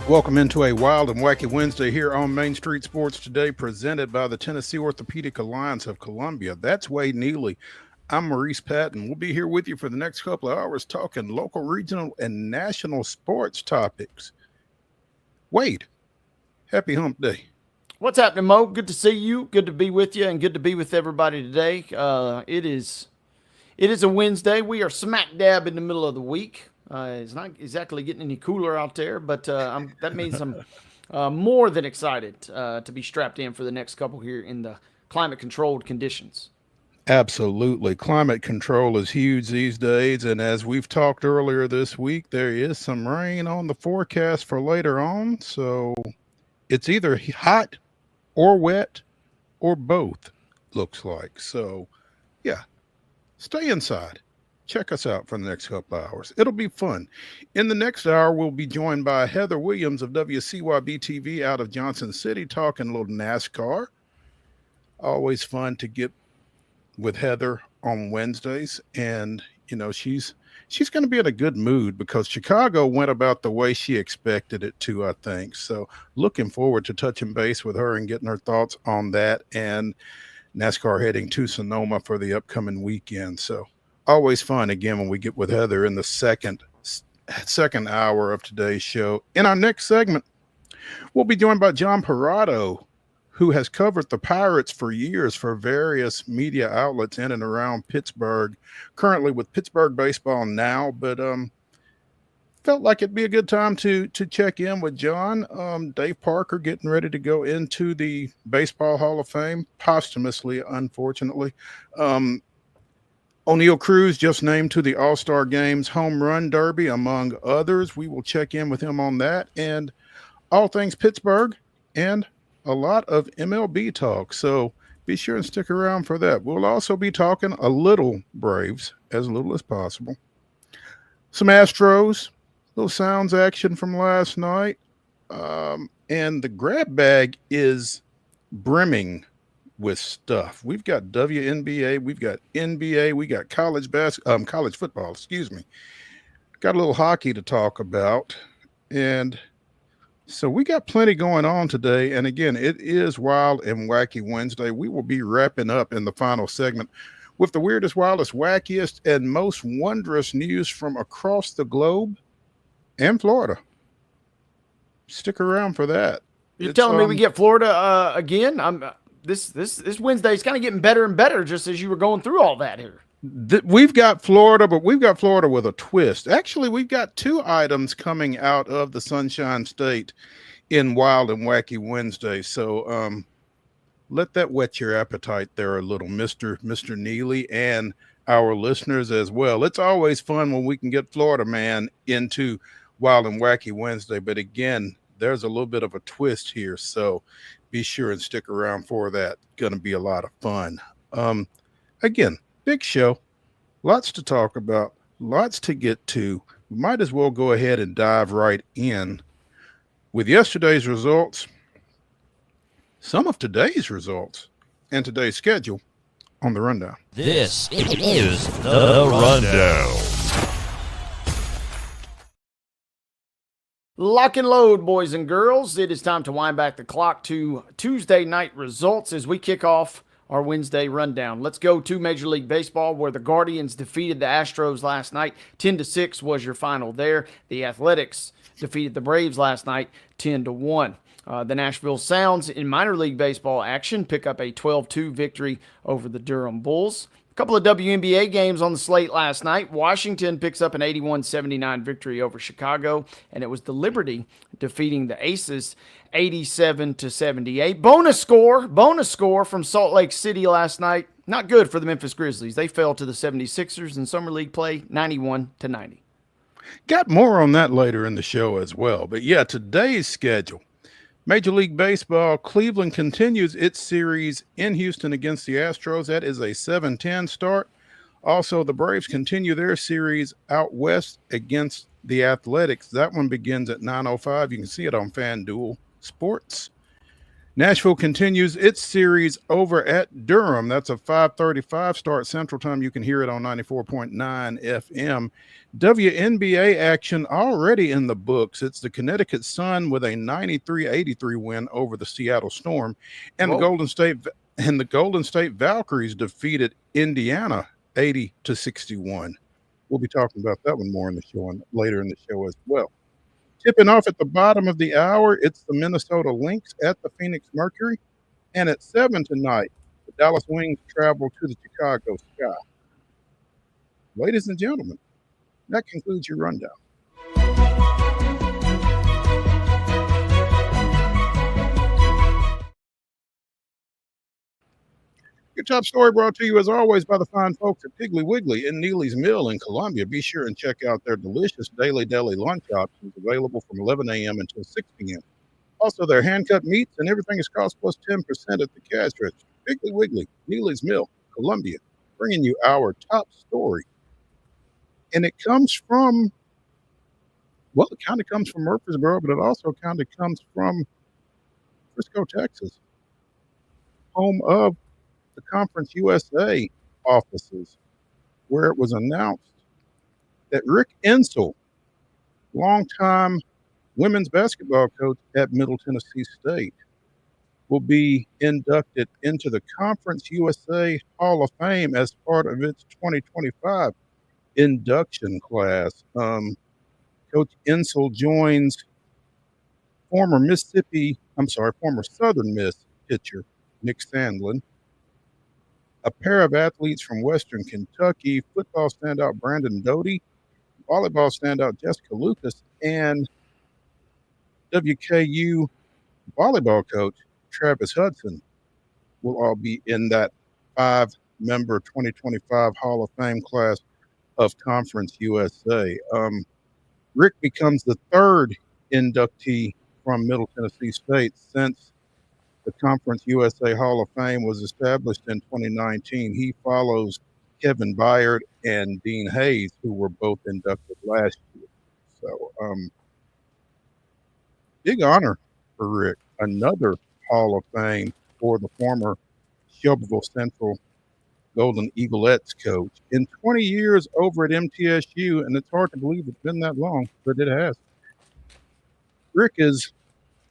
Welcome into a wild and wacky Wednesday here on Main Street Sports Today, presented by the Tennessee Orthopedic Alliance of Columbia. That's Wade Neely. I'm Maurice Patton. We'll be here with you for the next couple of hours talking local, regional, and national sports topics. Wade, happy hump day. What's happening, Mo? Good to see you. Good to be with you, and good to be with everybody today. It is a Wednesday. We are smack dab in the middle of the week. It's not exactly getting any cooler out there, but that means I'm more than excited to be strapped in for the next couple here in the climate-controlled conditions. Absolutely. Climate control is huge these days. And as we've talked earlier this week, there is some rain on the forecast for later on. So it's either hot or wet or both, looks like. So, yeah, stay inside. Check us out for the next couple of hours. It'll be fun. In the next hour, we'll be joined by Heather Williams of WCYB-TV out of Johnson City talking a little NASCAR. Always fun to get with Heather on Wednesdays. And, you know, she's going to be in a good mood because Chicago went about the way she expected it to, I think. So looking forward to touching base with her and getting her thoughts on that and NASCAR heading to Sonoma for the upcoming weekend. So always fun again when we get with Heather in the second hour of today's show. In our next segment, we'll be joined by John PERROTTO, who has covered the Pirates for years for various media outlets in and around Pittsburgh, currently with Pittsburgh Baseball Now, but felt like it'd be a good time to check in with John. Dave Parker getting ready to go into the Baseball Hall of Fame, posthumously, unfortunately. O'Neill Cruz just named to the All-Star Games Home Run Derby, among others. We will check in with him on that and all things Pittsburgh and a lot of MLB talk. So be sure and stick around for that. We'll also be talking a little Braves, as little as possible. Some Astros, little Sounds action from last night. And the grab bag is brimming with stuff. We've got WNBA, we've got NBA, we got college football, excuse me. Got a little hockey to talk about. And so we got plenty going on today. And again, it is Wild and Wacky Wednesday. We will be wrapping up in the final segment with the weirdest, wildest, wackiest, and most wondrous news from across the globe and Florida. Stick around for that. You're telling me we get Florida again? This Wednesday is kind of getting better and better just as you were going through all that here. We've got Florida, but we've got Florida with a twist. Actually, we've got two items coming out of the Sunshine State in Wild and Wacky Wednesday. So let that whet your appetite there a little, Mr. Neely, and our listeners as well. It's always fun when we can get Florida man into Wild and Wacky Wednesday. But again, there's a little bit of a twist here. So be sure and stick around for that. Going to be a lot of fun. Again, big show, lots to talk about, lots to get to. We might as well go ahead and dive right in with yesterday's results, some of today's results, and today's schedule on the Rundown. This is the Rundown. Lock and load, boys and girls. It is time to wind back the clock to Tuesday night results as we kick off our Wednesday rundown. Let's go to Major League Baseball, where the Guardians defeated the Astros last night. 10-6 was your final there. The Athletics defeated the Braves last night, 10-1. The Nashville Sounds in minor league baseball action pick up a 12-2 victory over the Durham Bulls. A couple of WNBA games on the slate last night. Washington picks up an 81-79 victory over Chicago, and it was the Liberty defeating the Aces 87-78. Bonus score from Salt Lake City last night. Not good for the Memphis Grizzlies. They fell to the 76ers in summer league play, 91-90. Got more on that later in the show as well. But yeah, today's schedule. Major League Baseball, Cleveland continues its series in Houston against the Astros. That is a 7-10 start. Also, the Braves continue their series out west against the Athletics. That one begins at 9:05. You can see it on FanDuel Sports. Nashville continues its series over at Durham. That's a 5:35 start Central Time. You can hear it on 94.9 FM. WNBA action already in the books. It's the Connecticut Sun with a 93-83 win over the Seattle Storm, and Whoa. the Golden State Valkyries defeated Indiana 80-61. We'll be talking about that one more in the show and later in the show as well. Tipping off at the bottom of the hour, it's the Minnesota Lynx at the Phoenix Mercury. And at 7 tonight, the Dallas Wings travel to the Chicago Sky. Ladies and gentlemen, that concludes your rundown. Your top story brought to you, as always, by the fine folks at Piggly Wiggly in Neely's Mill in Columbia. Be sure and check out their delicious daily deli lunch options available from 11 a.m. until 6 p.m. Also, their hand-cut meats and everything is cost plus 10% at the cash register. Piggly Wiggly, Neely's Mill, Columbia, bringing you our top story. And it comes from, well, it kind of comes from Murfreesboro, but it also kind of comes from Frisco, Texas, home of the Conference USA offices, where it was announced that Rick Insell, longtime women's basketball coach at Middle Tennessee State, will be inducted into the Conference USA Hall of Fame as part of its 2025 induction class. Coach Insell joins former Southern Miss pitcher Nick Sandlin, a pair of athletes from Western Kentucky, football standout Brandon Doty, volleyball standout Jessica Lucas, and WKU volleyball coach Travis Hudson will all be in that 5-member 2025 Hall of Fame class of Conference USA. Rick becomes the third inductee from Middle Tennessee State since the Conference USA Hall of Fame was established in 2019. He follows Kevin Byard and Dean Hayes, who were both inducted last year. So, big honor for Rick. Another Hall of Fame for the former Shelbyville Central Golden Eaglettes coach. In 20 years over at MTSU, and it's hard to believe it's been that long, but it has. Rick is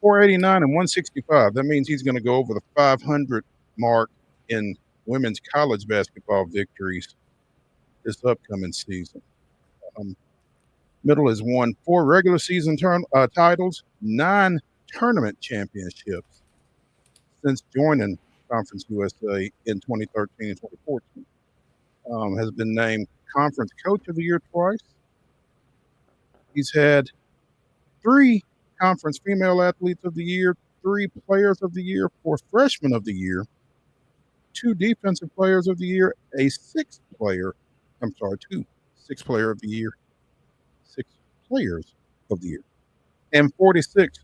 489 and 165. That means he's going to go over the 500 mark in women's college basketball victories this upcoming season. Middle has won 4 regular season titles, 9 tournament championships since joining Conference USA in 2013 and 2014. Has been named Conference Coach of the Year twice. He's had 3 Conference Female Athletes of the Year, 3 Players of the Year, 4 Freshmen of the Year, 2 Defensive Players of the Year, 2 Sixth Player of the Year, 6 Players of the Year, and 46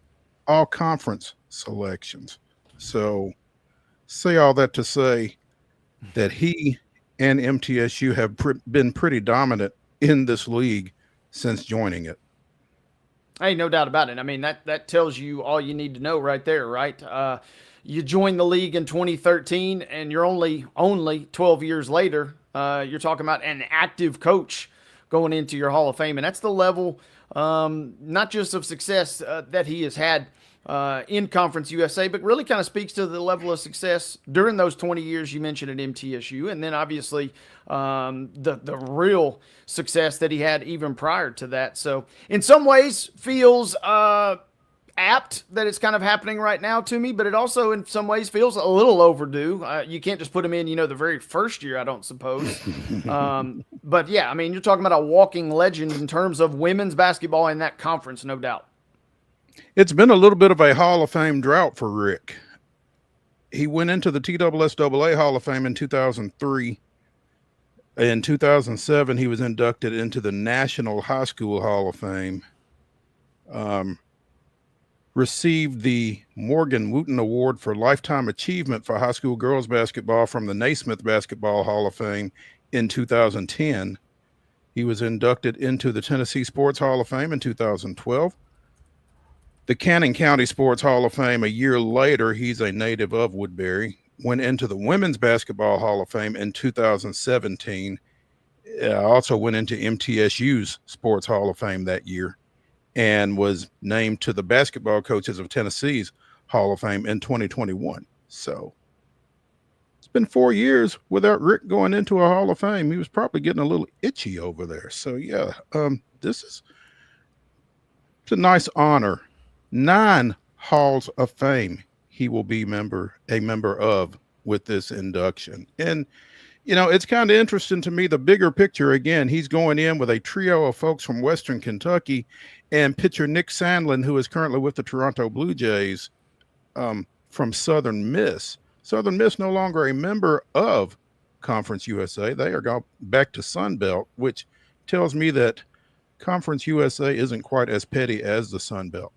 all-conference selections. So, say all that to say that he and MTSU have been pretty dominant in this league since joining it. Hey, no doubt about it. I mean, that tells you all you need to know right there, right? You joined the league in 2013, and you're only 12 years later. You're talking about an active coach going into your Hall of Fame, and that's the level, not just of success that he has had in Conference USA, but really kind of speaks to the level of success during those 20 years you mentioned at MTSU, and then obviously the real success that he had even prior to that. So in some ways feels apt that it's kind of happening right now to me, but it also in some ways feels a little overdue. You can't just put him in, the very first year, I don't suppose. But yeah, I mean, you're talking about a walking legend in terms of women's basketball in that conference, no doubt. It's been a little bit of a Hall of Fame drought for Rick. He went into the TSSAA Hall of Fame in 2003. In 2007, he was inducted into the National High School Hall of Fame. Received the Morgan Wooten Award for Lifetime Achievement for high school girls basketball from the Naismith Basketball Hall of Fame in 2010. He was inducted into the Tennessee Sports Hall of Fame in 2012. the Cannon County Sports Hall of Fame a year later. He's a native of Woodbury. Went into the Women's Basketball Hall of Fame in 2017. Also went into MTSU's Sports Hall of Fame that year, and was named to the Basketball Coaches of Tennessee's Hall of Fame in 2021. So it's been 4 years without Rick going into a Hall of Fame. He was probably getting a little itchy over there. So yeah, it's a nice honor. 9 Halls of Fame he will be a member of with this induction. And it's kind of interesting to me, the bigger picture. Again, he's going in with a trio of folks from Western Kentucky and pitcher Nick Sandlin, who is currently with the Toronto Blue Jays, from Southern Miss. Southern Miss no longer a member of Conference USA. They are going back to Sun Belt, which tells me that Conference USA isn't quite as petty as the Sun Belt.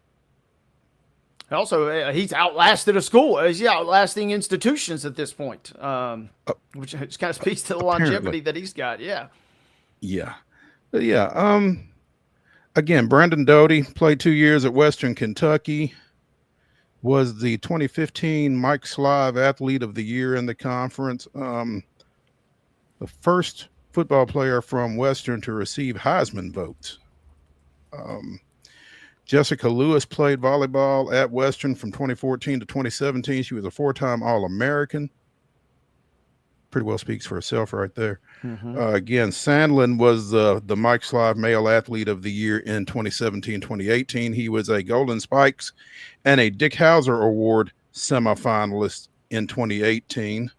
Also, he's outlasted a school. He's outlasting institutions at this point, which kind of speaks to the longevity that he's got. Yeah. Yeah. Yeah. Again, Brandon Doty played 2 years at Western Kentucky, was the 2015 Mike Slive Athlete of the Year in the conference. The first football player from Western to receive Heisman votes. Jessica Lewis played volleyball at Western from 2014 to 2017. She was a 4-time All-American. Pretty well speaks for herself right there. Mm-hmm. Again, Sandlin was the Mike Slive Male Athlete of the Year in 2017-2018. He was a Golden Spikes and a Dick Hauser Award semifinalist in 2018.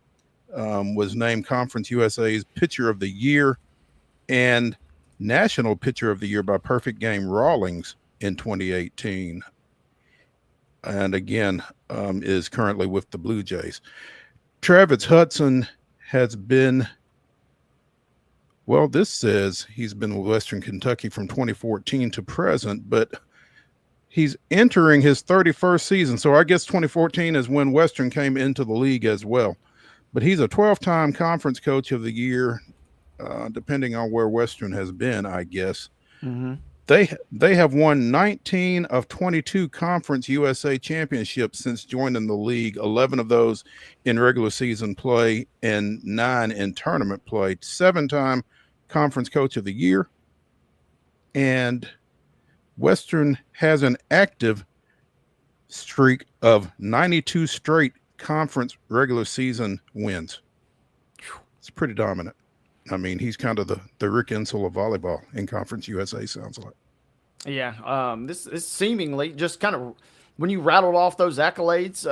Was named Conference USA's Pitcher of the Year and National Pitcher of the Year by Perfect Game Rawlings in 2018, and again is currently with the Blue Jays. Travis Hudson has been, well, this says he's been with Western Kentucky from 2014 to present, but he's entering his 31st season. So I guess 2014 is when Western came into the league as well. But he's a 12-time Conference Coach of the Year, depending on where Western has been, I guess. Mm-hmm. They have won 19 of 22 Conference USA championships since joining the league, 11 of those in regular season play and 9 in tournament play. 7-time Conference Coach of the Year. And Western has an active streak of 92 straight conference regular season wins. It's pretty dominant. I mean, he's kind of the Rick Insell of volleyball in Conference USA, sounds like. Yeah, this is seemingly just kind of, when you rattled off those accolades,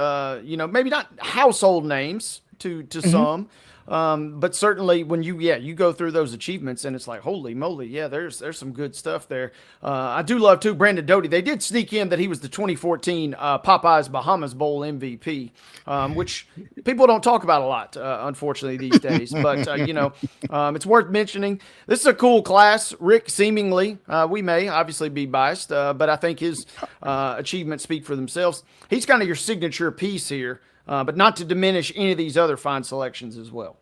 maybe not household names to some, but certainly when you go through those achievements and it's like, holy moly, yeah, there's some good stuff there. I do love too Brandon Doty. They did sneak in that he was the 2014 Popeyes Bahamas Bowl MVP, which people don't talk about a lot, unfortunately these days. But it's worth mentioning. This is a cool class. Rick, seemingly, we may obviously be biased, but I think his achievements speak for themselves. He's kind of your signature piece here. But not to diminish any of these other fine selections as well.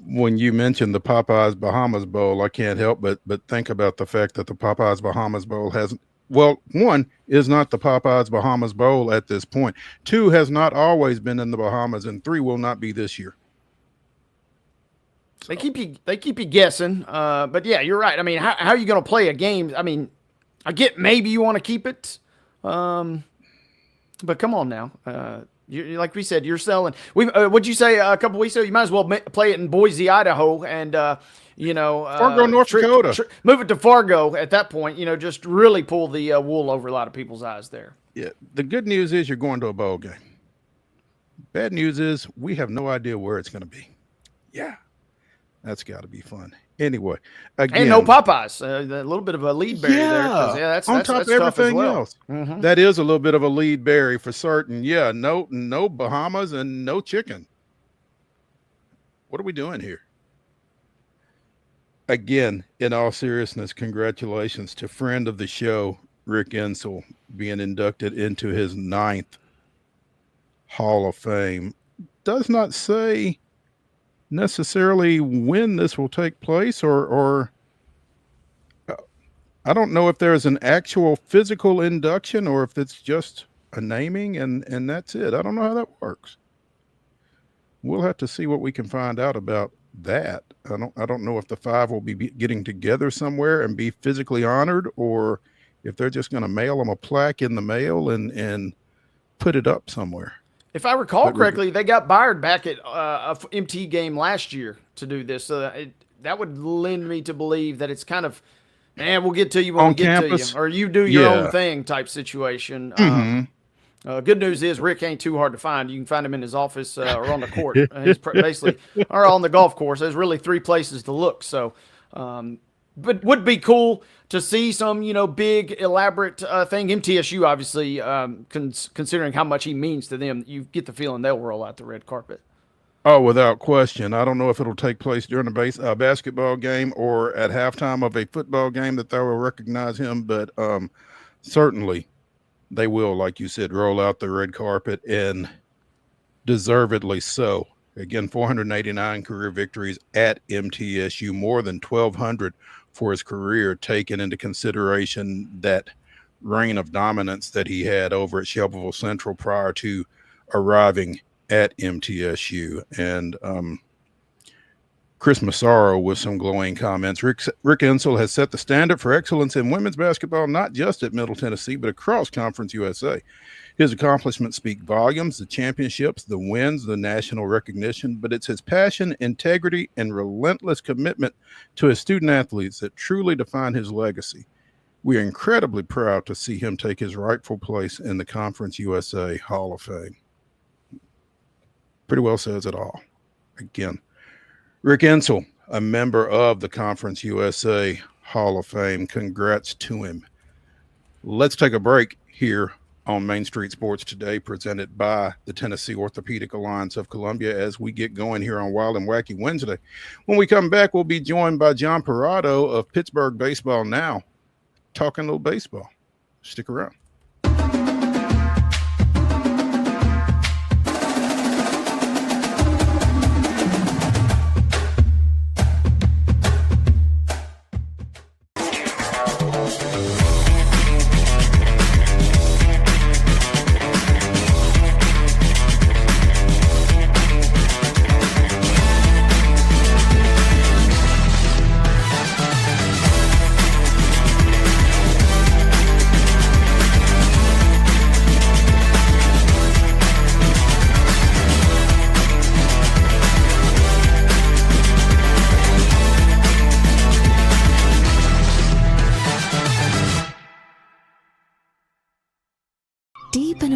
When you mentioned the Popeyes Bahamas Bowl, I can't help but think about the fact that the Popeyes Bahamas Bowl hasn't, well, 1 is not the Popeyes Bahamas Bowl at this point. 2 has not always been in the Bahamas, and 3 will not be this year. So. They keep you guessing, but yeah, you're right. I mean, how are you going to play a game? I mean, I get maybe you want to keep it. But come on now. You, like we said, you're selling. What'd you say a couple weeks ago? You might as well play it in Boise, Idaho, and Fargo, North Dakota. Move it to Fargo at that point. Just really pull the wool over a lot of people's eyes there. Yeah. The good news is you're going to a bowl game. Bad news is we have no idea where it's going to be. Yeah, that's got to be fun. Anyway, again, and no Popeyes. A little bit of a lead berry there. That's on top of everything else. Mm-hmm. That is a little bit of a lead berry for certain. Yeah, no Bahamas and no chicken. What are we doing here? Again, in all seriousness, congratulations to friend of the show, Rick Insell, being inducted into his 9th Hall of Fame. Does not say necessarily when this will take place or I don't know if there's an actual physical induction or if it's just a naming and that's it. I don't know how that works. We'll have to see what we can find out about that. I don't know if the five will be getting together somewhere and be physically honored, or if they're just going to mail them a plaque in the mail and put it up somewhere. If I recall correctly, they got Byard back at a MT game last year to do this. So that would lend me to believe that it's kind of, man, we'll get to you when we get campus, to you, or you do your own thing type situation. Good news is Rick ain't too hard to find. You can find him in his office or on the court. He's basically, or on the golf course. There's really three places to look. So, but would be cool to see some, big elaborate thing. MTSU, obviously, considering how much he means to them, you get the feeling they'll roll out the red carpet. Oh, without question. I don't know if it'll take place during a basketball game or at halftime of a football game that they will recognize him, but certainly they will, like you said, roll out the red carpet, and deservedly so. Again, 489 career victories at MTSU, more than 1,200 for his career, taking into consideration that reign of dominance that he had over at Shelbyville Central prior to arriving at MTSU. And Chris Massaro with some glowing comments. Rick Insell has set the standard for excellence in women's basketball, not just at Middle Tennessee, but across Conference USA. His accomplishments speak volumes, the championships, the wins, the national recognition, but it's his passion, integrity, and relentless commitment to his student athletes that truly define his legacy. We are incredibly proud to see him take his rightful place in the Conference USA Hall of Fame. Pretty well says it all. Again, Rick Insell, a member of the Conference USA Hall of Fame. Congrats to him. Let's take a break here on Main Street Sports Today, presented by the Tennessee Orthopedic Alliance of Columbia, as we get going here on Wild and Wacky Wednesday. When we come back, we'll be joined by John PERROTTO of Pittsburgh Baseball Now, talking a little baseball. Stick around.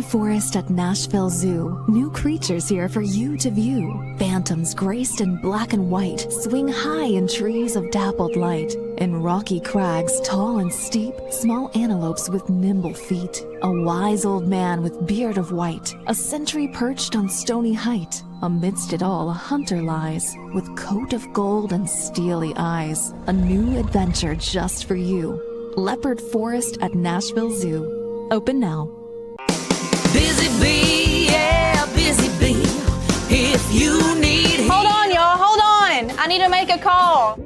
Forest at Nashville Zoo. New creatures here for you to view. Phantoms graced in black and white swing high in trees of dappled light. In rocky crags, tall and steep, small antelopes with nimble feet. A wise old man with beard of white, a sentry perched on stony height. Amidst it all, a hunter lies, with coat of gold and steely eyes. A new adventure just for you. Leopard Forest at Nashville Zoo. Open now. Busy bee, yeah, busy bee. If you need Hold on, y'all, hold on. I need to make a call.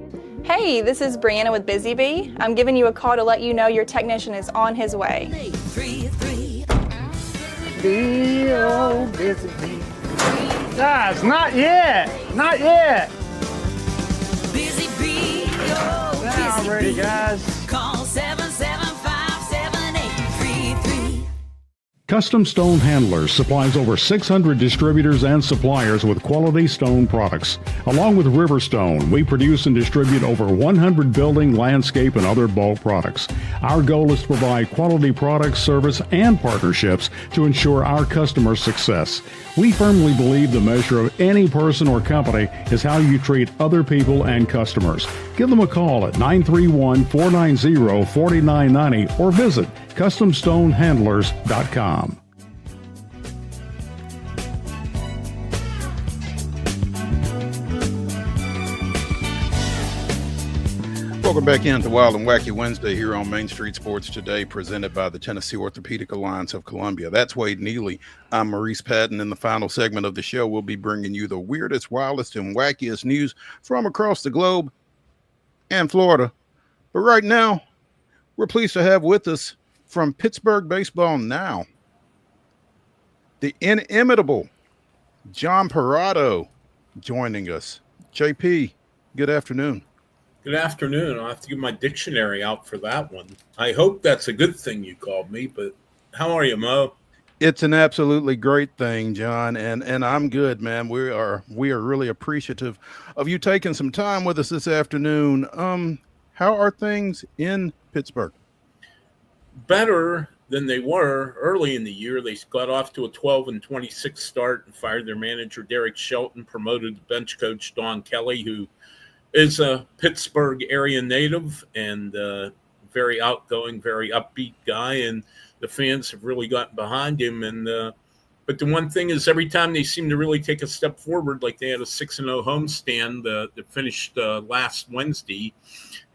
Hey, this is Brianna with Busy Bee. I'm giving you a call to let you know your technician is on his way. 3-3. Bee, oh, busy bee. Guys, not yet. Not yet. Busy bee, oh, Now busy I'm ready, bee. guys. Call 775-7833. Custom Stone Handlers supplies over 600 distributors and suppliers with quality stone products. Along with Riverstone, we produce and distribute over 100 building, landscape, and other bulk products. Our goal is to provide quality products, service, and partnerships to ensure our customers' success. We firmly believe the measure of any person or company is how you treat other people and customers. Give them a call at 931-490-4990 or visit CustomStoneHandlers.com. Welcome back into Wild and Wacky Wednesday here on Main Street Sports Today, presented by the Tennessee Orthopedic Alliance of Columbia. That's Wade Neely. I'm Maurice Patton. In the final segment of the show, we'll be bringing you the weirdest, wildest, and wackiest news from across the globe and Florida. But right now, We're pleased to have with us from Pittsburgh Baseball Now, the inimitable John PERROTTO joining us. JP, good afternoon. Good afternoon. I'll have to get my dictionary out for that one. I hope that's a good thing you called me, but how are you, Mo? It's an absolutely great thing, John, and I'm good, man. We are really appreciative of you taking some time with us this afternoon. How are things in Pittsburgh? Better than they were early in the year. They got off to a 12-26 start and fired their manager, Derek Shelton, promoted bench coach Don Kelly, who is a Pittsburgh area native and very outgoing, very upbeat guy, and the fans have really gotten behind him. And but the one thing is, every time they seem to really take a step forward, like they had a 6-0 homestand that finished last Wednesday,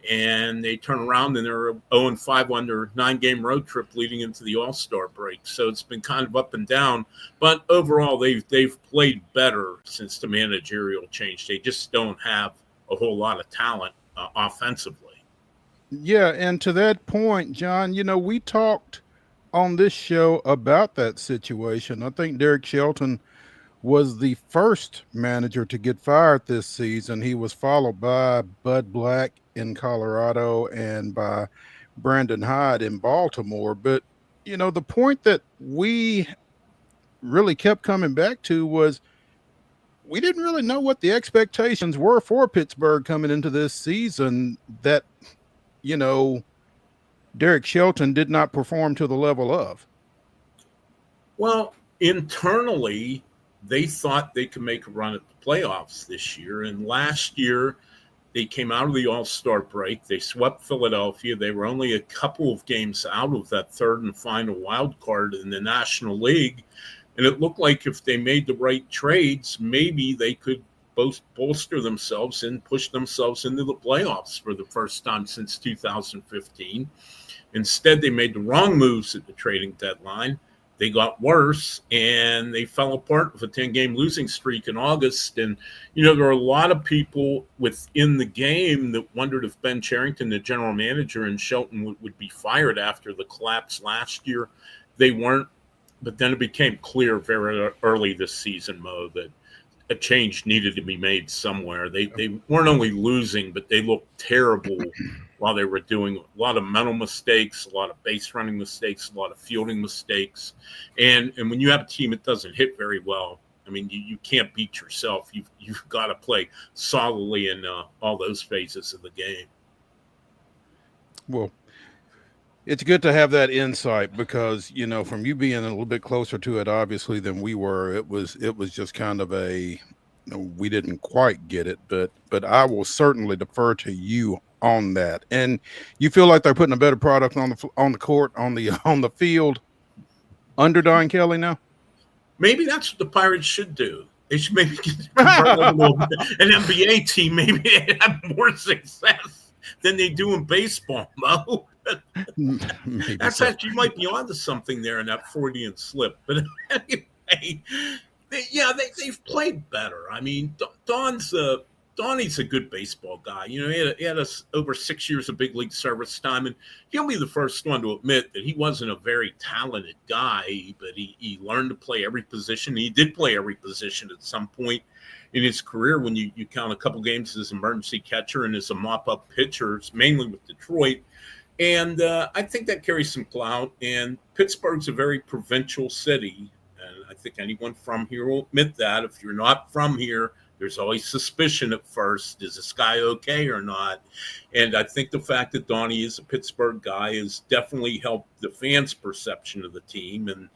and they turn around and they're 0-5 on their 9-game road trip leading into the All-Star break. So it's been kind of up and down, but overall they've played better since the managerial change. They just don't have a whole lot of talent offensively. Yeah, and to that point, John, we talked on this show about that situation. I think Derek Shelton was the first manager to get fired this season. He was followed by Bud Black in Colorado and by Brandon Hyde in Baltimore. But, the point that we really kept coming back to was we didn't really know what the expectations were for Pittsburgh coming into this season, that, Derek Shelton did not perform to the level of. Well, internally, they thought they could make a run at the playoffs this year. And last year, they came out of the All-Star break. They swept Philadelphia. They were only a couple of games out of that third and final wild card in the National League. And it looked like if they made the right trades, maybe they could both bolster themselves and push themselves into the playoffs for the first time since 2015. Instead, they made the wrong moves at the trading deadline. They got worse, and they fell apart with a 10-game losing streak in August. And, there are a lot of people within the game that wondered if Ben Cherington, the general manager, and Shelton would be fired after the collapse last year. They weren't. But then it became clear very early this season, Mo, that a change needed to be made somewhere. They weren't only losing, but they looked terrible while they were doing a lot of mental mistakes, a lot of base running mistakes, a lot of fielding mistakes. And when you have a team that doesn't hit very well, I mean, you can't beat yourself. You've got to play solidly in all those phases of the game. Well, it's good to have that insight because, from you being a little bit closer to it, obviously, than we were, it was just kind of we didn't quite get it, but I will certainly defer to you on that. And you feel like they're putting a better product on the court, on the field under Don Kelly now? Maybe that's what the Pirates should do. They should maybe convert an NBA team. Maybe they have more success than they do in baseball, Mo. That's actually, you might be onto something there in that Freudian slip. But anyway, they've played better. I mean, Donnie's a good baseball guy. He had over 6 years of big league service time, and he'll be the first one to admit that he wasn't a very talented guy, but he learned to play every position. He did play every position at some point in his career when you count a couple games as emergency catcher and as a mop-up pitcher, mainly with Detroit. And I think that carries some clout. And Pittsburgh's a very provincial city. And I think anyone from here will admit that. If you're not from here, there's always suspicion at first. Is this guy okay or not? And I think the fact that Donnie is a Pittsburgh guy has definitely helped the fans' perception of the team. And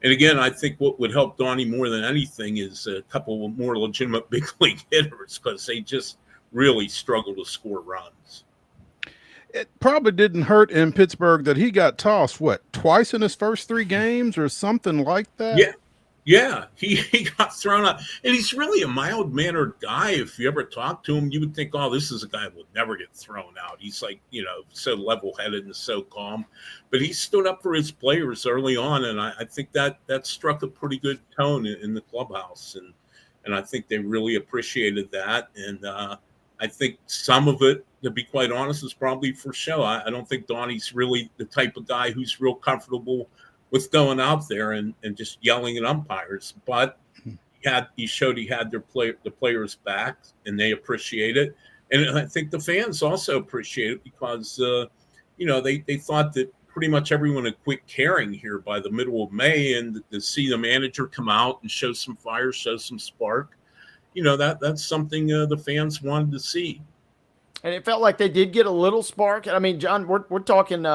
again, I think what would help Donnie more than anything is a couple of more legitimate big league hitters, because they just really struggle to score runs. It probably didn't hurt in Pittsburgh that he got tossed, twice in his first 3 games or something like that? Yeah, he got thrown out. And he's really a mild-mannered guy. If you ever talk to him, you would think, this is a guy who would never get thrown out. He's like, so level-headed and so calm. But he stood up for his players early on, and I think that struck a pretty good tone in the clubhouse. And I think they really appreciated that. And I think some of it, to be quite honest, is probably for show. I don't think Donnie's really the type of guy who's real comfortable with going out there and just yelling at umpires. But he showed he had the players back, and they appreciate it. And I think the fans also appreciate it because, they thought that pretty much everyone had quit caring here by the middle of May, and to see the manager come out and show some fire, show some spark, that's something the fans wanted to see. And it felt like they did get a little spark. I mean, John, we're talking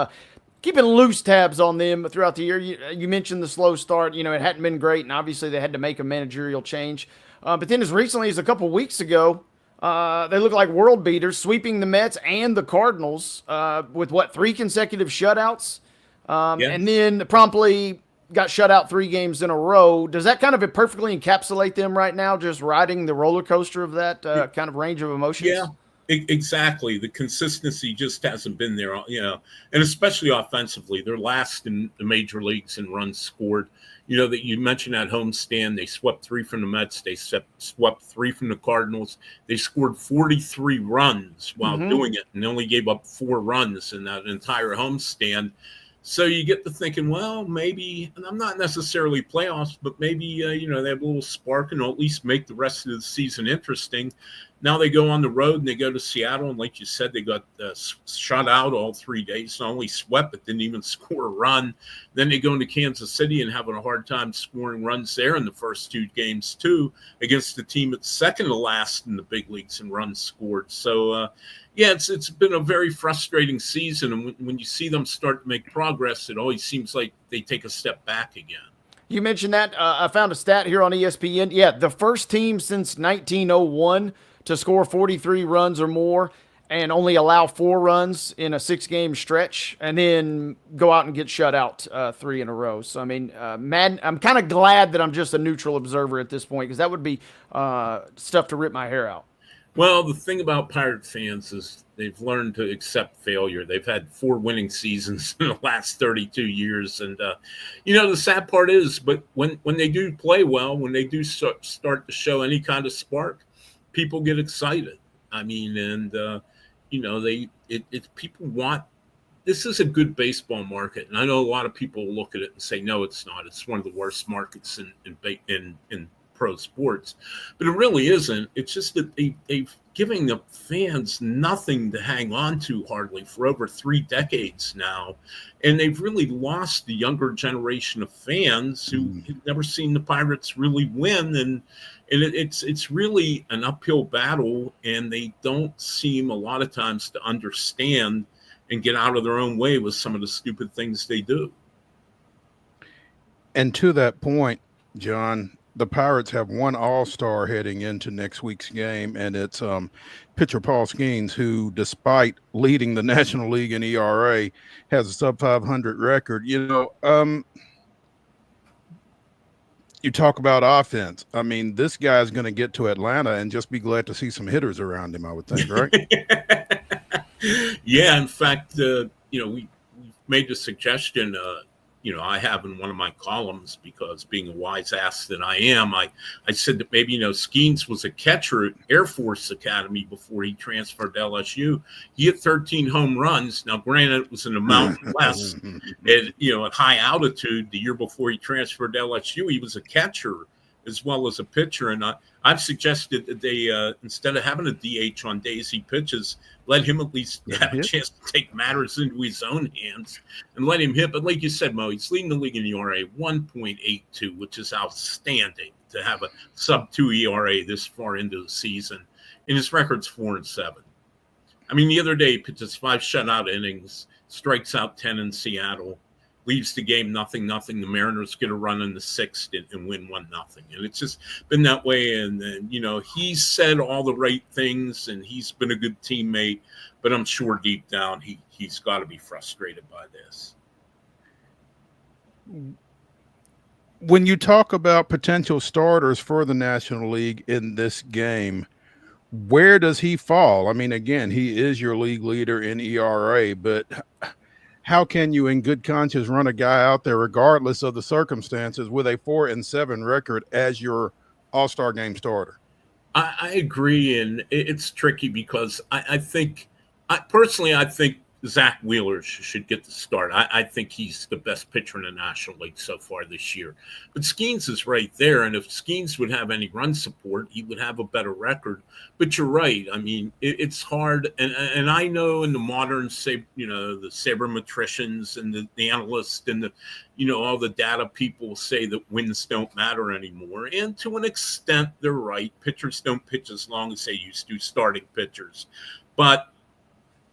keeping loose tabs on them throughout the year. You mentioned the slow start. It hadn't been great, and obviously they had to make a managerial change. But then as recently as a couple weeks ago, they look like world beaters, sweeping the Mets and the Cardinals with, 3 consecutive shutouts? And then promptly got shut out 3 games in a row. Does that kind of perfectly encapsulate them right now, just riding the roller coaster of that kind of range of emotions? Yeah. Exactly. The consistency just hasn't been there, and especially offensively. They're last in the major leagues in runs scored. That you mentioned that homestand, they swept 3 from the Mets. They swept 3 from the Cardinals. They scored 43 runs while doing it, and only gave up 4 runs in that entire homestand. So you get to thinking, well, maybe, and I'm not necessarily playoffs, but maybe, they have a little spark and at least make the rest of the season interesting. Now they go on the road and they go to Seattle. And like you said, they got shut out all 3 days, not only swept, but didn't even score a run. Then they go into Kansas City and having a hard time scoring runs there in the first 2 games too, against the team that's second to last in the big leagues in runs scored. So, it's been a very frustrating season. And when you see them start to make progress, it always seems like they take a step back again. You mentioned that. I found a stat here on ESPN. Yeah, the first team since 1901 to score 43 runs or more and only allow 4 runs in a 6-game stretch, and then go out and get shut out 3 in a row. So, I mean, I'm kind of glad that I'm just a neutral observer at this point, because that would be stuff to rip my hair out. Well, the thing about Pirate fans is they've learned to accept failure. They've had 4 winning seasons in the last 32 years. And, the sad part is, but when they do play well, when they do start to show any kind of spark, people get excited. I mean, and, people want, this is a good baseball market. And I know a lot of people look at it and say, no, it's not. It's one of the worst markets in pro sports, but it really isn't. It's just that they've given the fans nothing to hang on to hardly for over 3 decades now, and they've really lost the younger generation of fans who have never seen the Pirates really win, and it's really an uphill battle, and they don't seem a lot of times to understand and get out of their own way with some of the stupid things they do. And to that point, John, the Pirates have 1 all-star heading into next week's game, and it's pitcher Paul Skeens, who, despite leading the National League in ERA, has a sub-500 record. You talk about offense. I mean, this guy's going to get to Atlanta and just be glad to see some hitters around him, I would think, right? Yeah, in fact, we made the suggestion I have in one of my columns, because being a wise ass that I am, I said that maybe, Skeens was a catcher at Air Force Academy before he transferred to LSU. He hit 13 home runs. Now, granted, it was in the Mountain West, at high altitude. The year before he transferred to LSU, he was a catcher as well as a pitcher. And I've suggested that they, instead of having a DH on days he pitches, let him at least have a chance to take matters into his own hands and let him hit. But like you said, Mo, he's leading the league in ERA 1.82, which is outstanding to have a sub-2 ERA this far into the season. And his record's 4-7. I mean, the other day he pitches 5 shutout innings, strikes out 10 in Seattle, leaves the game 0-0. The Mariners get a run in the 6th and win 1-0. And it's just been that way. And then, he's said all the right things, and he's been a good teammate, but I'm sure deep down he's got to be frustrated by this. When you talk about potential starters for the National League in this game, where does he fall? I mean, again, he is your league leader in ERA, but how can you in good conscience run a guy out there regardless of the circumstances with a 4-7 record as your all-star game starter? I agree, and it's tricky because I think Zach Wheeler should get the start. I think he's the best pitcher in the National League so far this year. But Skeens is right there, and if Skeens would have any run support, he would have a better record. But you're right. I mean, it's hard, and I know in the modern, the sabermetricians and the analysts and all the data people say that wins don't matter anymore. And to an extent, they're right. Pitchers don't pitch as long as they used to, starting pitchers. But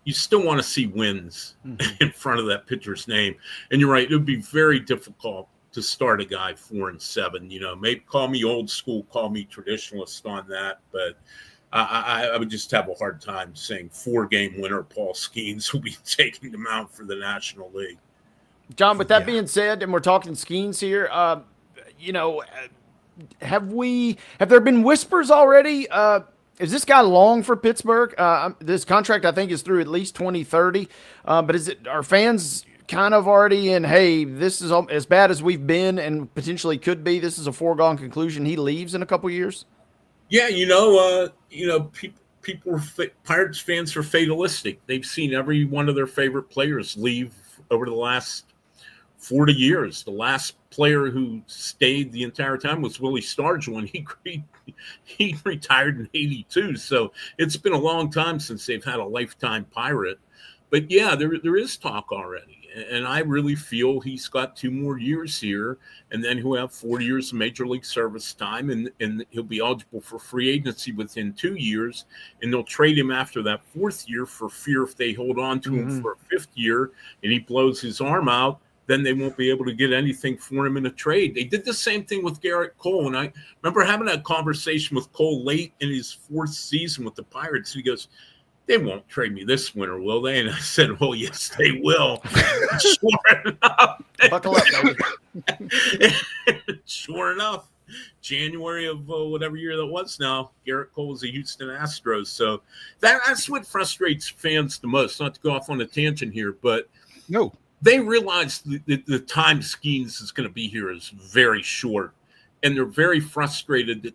you still want to see wins in front of that pitcher's name. And you're right, it would be very difficult to start a guy 4-7. Maybe call me old school, call me traditionalist on that, but I would just have a hard time saying 4-game winner Paul Skeens will be taking the mound for the National League. John, with that being said, and we're talking Skeens here, have there been whispers already? Is this guy long for Pittsburgh? This contract, I think, is through at least 2030. But are fans kind of already in, hey, this is as bad as we've been and potentially could be? This is a foregone conclusion. He leaves in a couple years? Yeah, people, Pirates fans are fatalistic. They've seen every one of their favorite players leave over the last 40 years. The last player who stayed the entire time was Willie Stargell when he retired in 82. So it's been a long time since they've had a lifetime Pirate. But yeah, there is talk already. And I really feel he's got 2 more years here, and then he'll have 4 years of major league service time, and he'll be eligible for free agency within 2 years, and they'll trade him after that 4th year for fear if they hold on to him for a 5th year and he blows his arm out, then they won't be able to get anything for him in a trade. They did the same thing with Garrett Cole, and I remember having that conversation with Cole late in his 4th season with the Pirates. He goes, they won't trade me this winter, will they? And I said, well, yes, they will. Sure enough. Buckle up, baby. Sure enough, January of whatever year that was now, Garrett Cole was a Houston Astros. So that's what frustrates fans the most. Not to go off on a tangent here, but no, they realize the time Skeens is going to be here is very short. And they're very frustrated that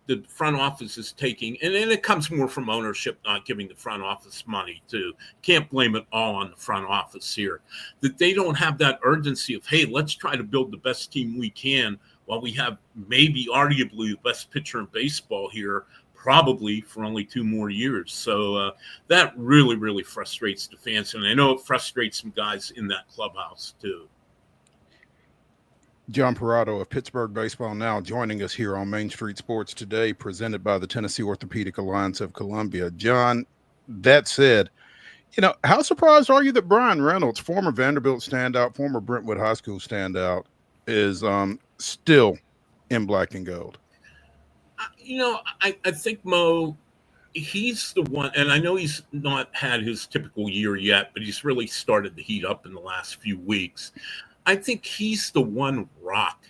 the front office is taking, and it comes more from ownership not giving the front office money too. Can't blame it all on the front office here. That they don't have that urgency of, hey, let's try to build the best team we can while we have maybe arguably the best pitcher in baseball here, probably for only 2 more years. So that really, really frustrates the fans. And I know it frustrates some guys in that clubhouse too. John PERROTTO of Pittsburgh Baseball Now joining us here on Main Street Sports Today, presented by the Tennessee Orthopedic Alliance of Columbia. John, that said, how surprised are you that Brian Reynolds, former Vanderbilt standout, former Brentwood High School standout, is still in black and gold? I think, Mo, he's the one, and I know he's not had his typical year yet, but he's really started to heat up in the last few weeks. I think he's the one rock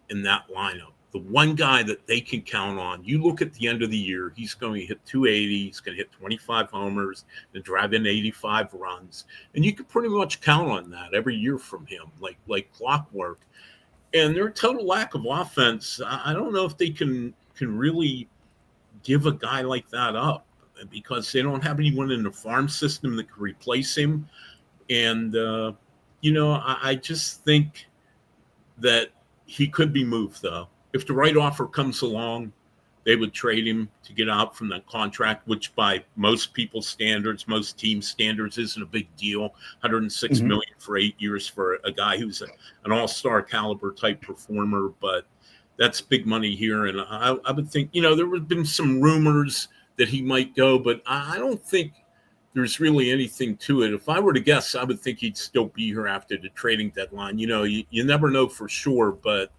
in that lineup, the one guy that they can count on. You look at the end of the year, he's going to hit 280, he's going to hit 25 homers, and drive in 85 runs. And you can pretty much count on that every year from him, like clockwork. And their total lack of offense, I don't know if they can really give a guy like that up, because they don't have anyone in the farm system that can replace him. And, I just think that he could be moved, though. If the right offer comes along, they would trade him to get out from that contract, which by most people's standards, most team standards, isn't a big deal. $106 million for 8 years for a guy who's an all-star caliber type performer, but that's big money here. And I would think, there would have been some rumors that he might go, but I don't think there's really anything to it. If I were to guess, I would think he'd still be here after the trading deadline. You never know for sure, but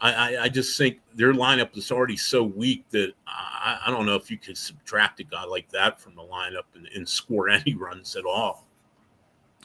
I just think their lineup is already so weak that I don't know if you could subtract a guy like that from the lineup and score any runs at all.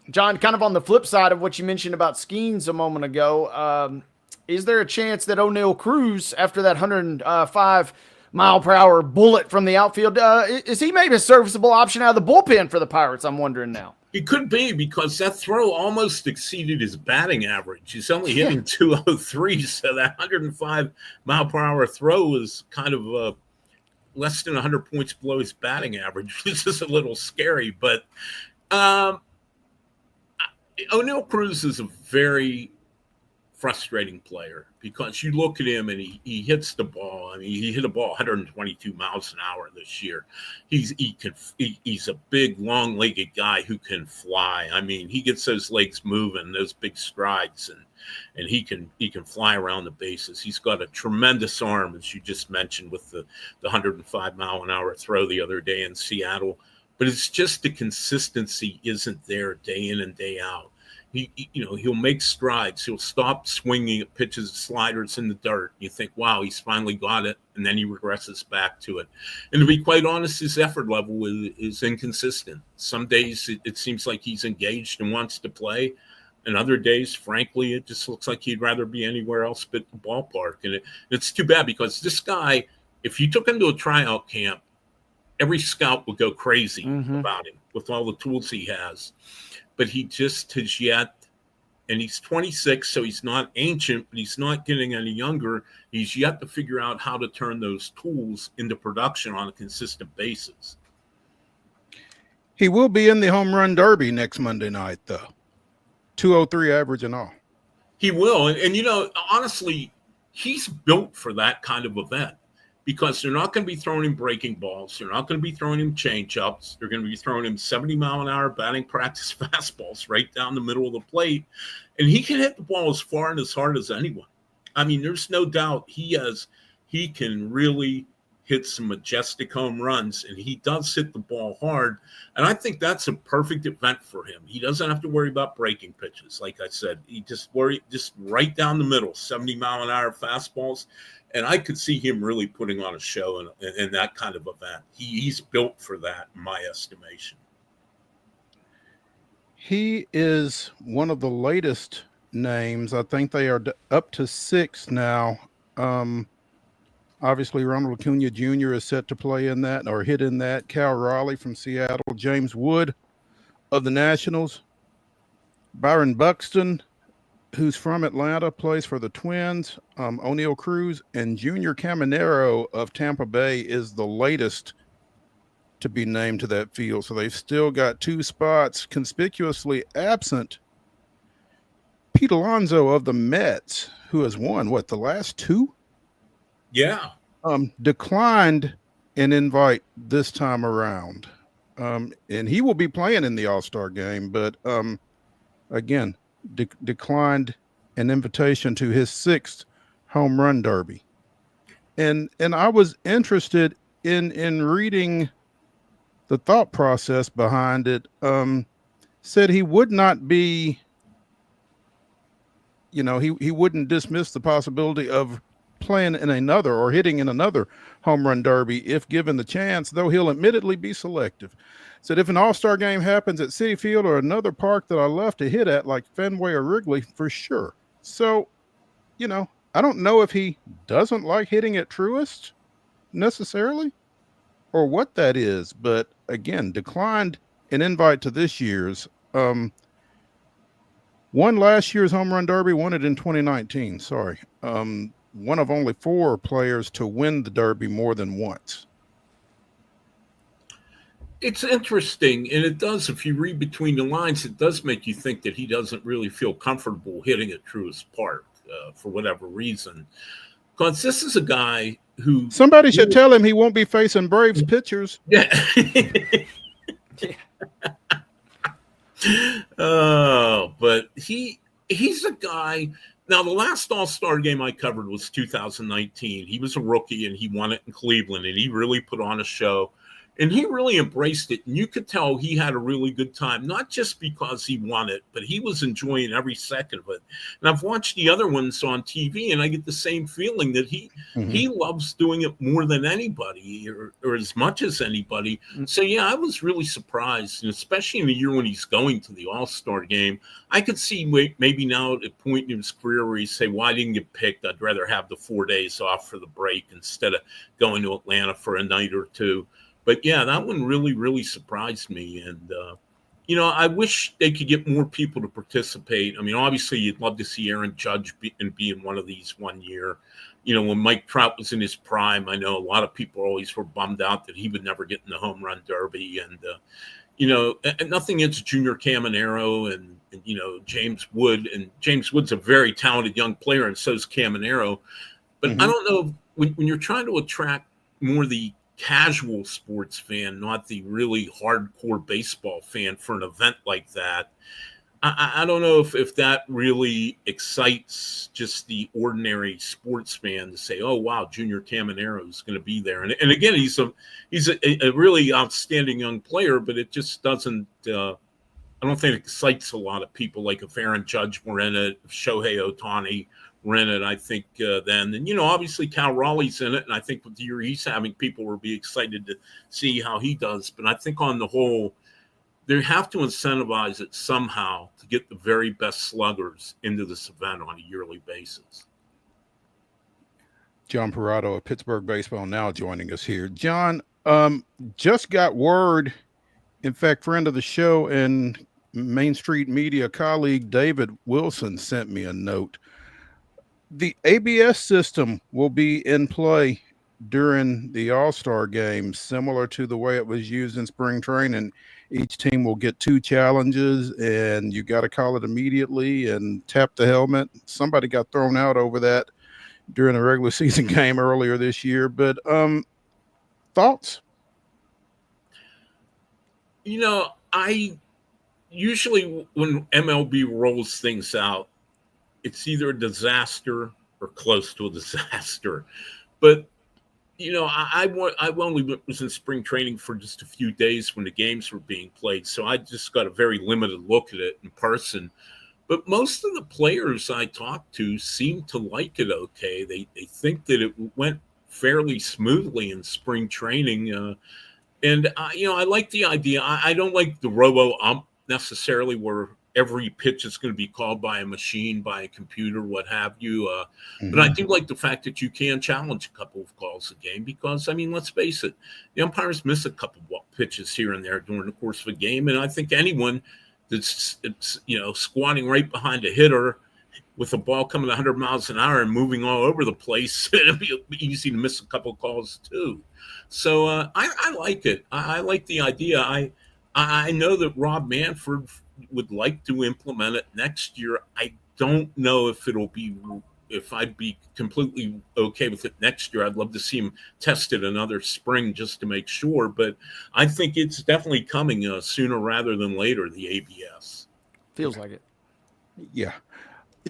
John, kind of on the flip side of what you mentioned about Skeens a moment ago, is there a chance that O'Neal Cruz, after that 105-mile-per-hour bullet from the outfield, is he maybe a serviceable option out of the bullpen for the Pirates? I'm wondering now. It could be, because that throw almost exceeded his batting average. He's only hitting 203, so that 105-mile-per-hour throw was kind of less than 100 points below his batting average, which is a little scary. But O'Neal Cruz is a very frustrating player because you look at him and he hits the ball. I mean, he hit a ball 122 miles an hour this year. He's a big, long-legged guy who can fly. I mean, he gets those legs moving, those big strides, and he can fly around the bases. He's got a tremendous arm, as you just mentioned, with the 105-mile-an-hour throw the other day in Seattle. But it's just the consistency isn't there day in and day out. He'll make strides. He'll stop swinging at pitches, sliders in the dirt. You think, wow, he's finally got it, and then he regresses back to it. And to be quite honest, his effort level is inconsistent. Some days it seems like he's engaged and wants to play, and other days, frankly, it just looks like he'd rather be anywhere else but the ballpark. And it's too bad because this guy, if you took him to a tryout camp, every scout would go crazy about him with all the tools he has. But he just has yet, and he's 26, so he's not ancient, but he's not getting any younger. He's yet to figure out how to turn those tools into production on a consistent basis. He will be in the home run derby next Monday night, though. 203 average and all. He will. And honestly, he's built for that kind of event. Because they're not going to be throwing him breaking balls. They're not going to be throwing him change-ups. They're going to be throwing him 70-mile-an-hour batting practice fastballs right down the middle of the plate. And he can hit the ball as far and as hard as anyone. I mean, there's no doubt he can really hit some majestic home runs, and he does hit the ball hard. And I think that's a perfect event for him. He doesn't have to worry about breaking pitches. Like I said, he just right down the middle, 70-mile-an-hour fastballs. And I could see him really putting on a show in that kind of event. He's built for that, in my estimation. He is one of the latest names. I think they are up to 6 now. Obviously, Ronald Acuna Jr. is set to play in that or hit in that. Cal Raleigh from Seattle. James Wood of the Nationals. Byron Buxton, who's from Atlanta, plays for the Twins. O'Neal Cruz and Junior Caminero of Tampa Bay is the latest to be named to that field. So they've still got 2 spots. Conspicuously absent, Pete Alonso of the Mets, who has won, the last 2? Yeah. Declined an invite this time around. And he will be playing in the All-Star game, but again, declined an invitation to his 6th home run derby. And I was interested in reading the thought process behind it. Said he would not be, he wouldn't dismiss the possibility of playing in another or hitting in another home run derby if given the chance, though he'll admittedly be selective. Said if an all-star game happens at Citi Field or another park that I love to hit at, like Fenway or Wrigley, for sure. So, I don't know if he doesn't like hitting at Truist necessarily or what that is, but again, declined an invite to this year's. Won last year's home run derby, won it in 2019. Sorry. One of only 4 players to win the derby more than once. It's interesting, and it does, if you read between the lines, it does make you think that he doesn't really feel comfortable hitting at Truist Park for whatever reason. Because this is a guy who... Somebody should tell him he won't be facing Braves pitchers. Yeah. But he's a guy... Now, the last All-Star game I covered was 2019. He was a rookie, and he won it in Cleveland, and he really put on a show. And he really embraced it. And you could tell he had a really good time, not just because he won it, but he was enjoying every second of it. And I've watched the other ones on TV, and I get the same feeling that he loves doing it more than anybody or as much as anybody. So, yeah, I was really surprised, and especially in the year when he's going to the All-Star game. I could see maybe now at a point in his career where he'd say, well, I didn't get picked. I'd rather have the 4 days off for the break instead of going to Atlanta for a night or 2. But, yeah, that one really, really surprised me. And, I wish they could get more people to participate. I mean, obviously, you'd love to see Aaron Judge be in one of these one year. When Mike Trout was in his prime, I know a lot of people always were bummed out that he would never get in the home run derby. And, and nothing against Junior Caminero and James Wood. And James Wood's a very talented young player, and so is Caminero. But I don't know, when you're trying to attract more the casual sports fan, not the really hardcore baseball fan for an event like that, I don't know if that really excites just the ordinary sports fan to say, oh, wow, Junior Caminero is going to be there. And again, he's a really outstanding young player, but it just doesn't I don't think it excites a lot of people. Like if Aaron Judge were in it, if Shohei Ohtani were in it, I think then. And, obviously Cal Raleigh's in it, and I think with the year he's having, people will be excited to see how he does. But I think on the whole, they have to incentivize it somehow to get the very best sluggers into this event on a yearly basis. John PERROTTO of Pittsburgh Baseball now joining us here. John, just got word, in fact, friend of the show and Main Street Media colleague David Wilson sent me a note. The ABS system will be in play during the All-Star game, similar to the way it was used in spring training. Each team will get 2 challenges, and you got to call it immediately and tap the helmet. Somebody got thrown out over that during a regular season game earlier this year. But thoughts? I usually, when MLB rolls things out, it's either a disaster or close to a disaster. But I only was in spring training for just a few days when the games were being played, so I just got a very limited look at it in person. But most of the players I talked to seemed to like it okay. They think that it went fairly smoothly in spring training. And I like the idea. I don't like the robo-ump necessarily, where every pitch is going to be called by a machine, by a computer, what have you. But I do like the fact that you can challenge a couple of calls a game because, I mean, let's face it, the umpires miss a couple of pitches here and there during the course of a game. And I think anyone that's, squatting right behind a hitter with a ball coming 100 miles an hour and moving all over the place, it'd be easy to miss a couple of calls too. So I like it. I like the idea. I know that Rob Manfred would like to implement it next year. I don't know if I'd be completely okay with it next year. I'd love to see him test it another spring just to make sure. But I think it's definitely coming sooner rather than later, the ABS. Feels like it. Yeah.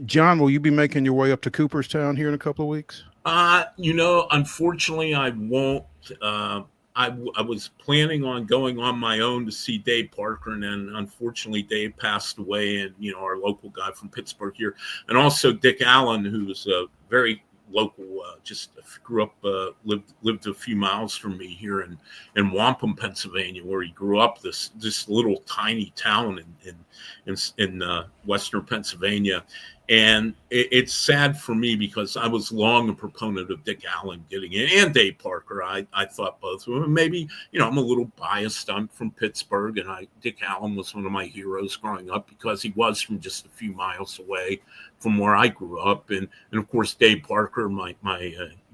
John, will you be making your way up to Cooperstown here in a couple of weeks? Unfortunately, I won't. I was planning on going on my own to see Dave Parker, and then unfortunately Dave passed away, and our local guy from Pittsburgh here, and also Dick Allen, who's a very local, just grew up, lived a few miles from me here in Wampum, Pennsylvania, where he grew up. This little tiny town in western Pennsylvania. And it's sad for me because I was long a proponent of Dick Allen getting in, and Dave Parker. I thought both of them. Maybe, I'm a little biased. I'm from Pittsburgh, and Dick Allen was one of my heroes growing up because he was from just a few miles away from where I grew up. And of course, Dave Parker, my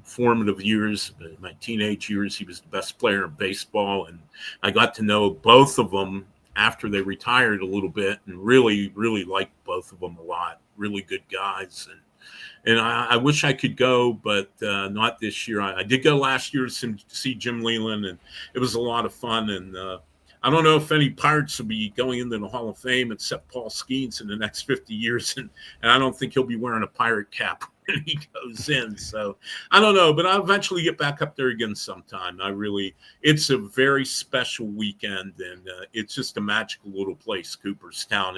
formative years, my teenage years, he was the best player in baseball. And I got to know both of them after they retired a little bit and really, really liked both of them a lot. Really good guys. And I wish I could go, but not this year. I did go last year to see Jim Leland, and it was a lot of fun. And I don't know if any Pirates will be going into the Hall of Fame except Paul Skeens in the next 50 years. And I don't think he'll be wearing a Pirate cap when he goes in. So I don't know, but I'll eventually get back up there again sometime. It's a very special weekend, and it's just a magical little place, Cooperstown.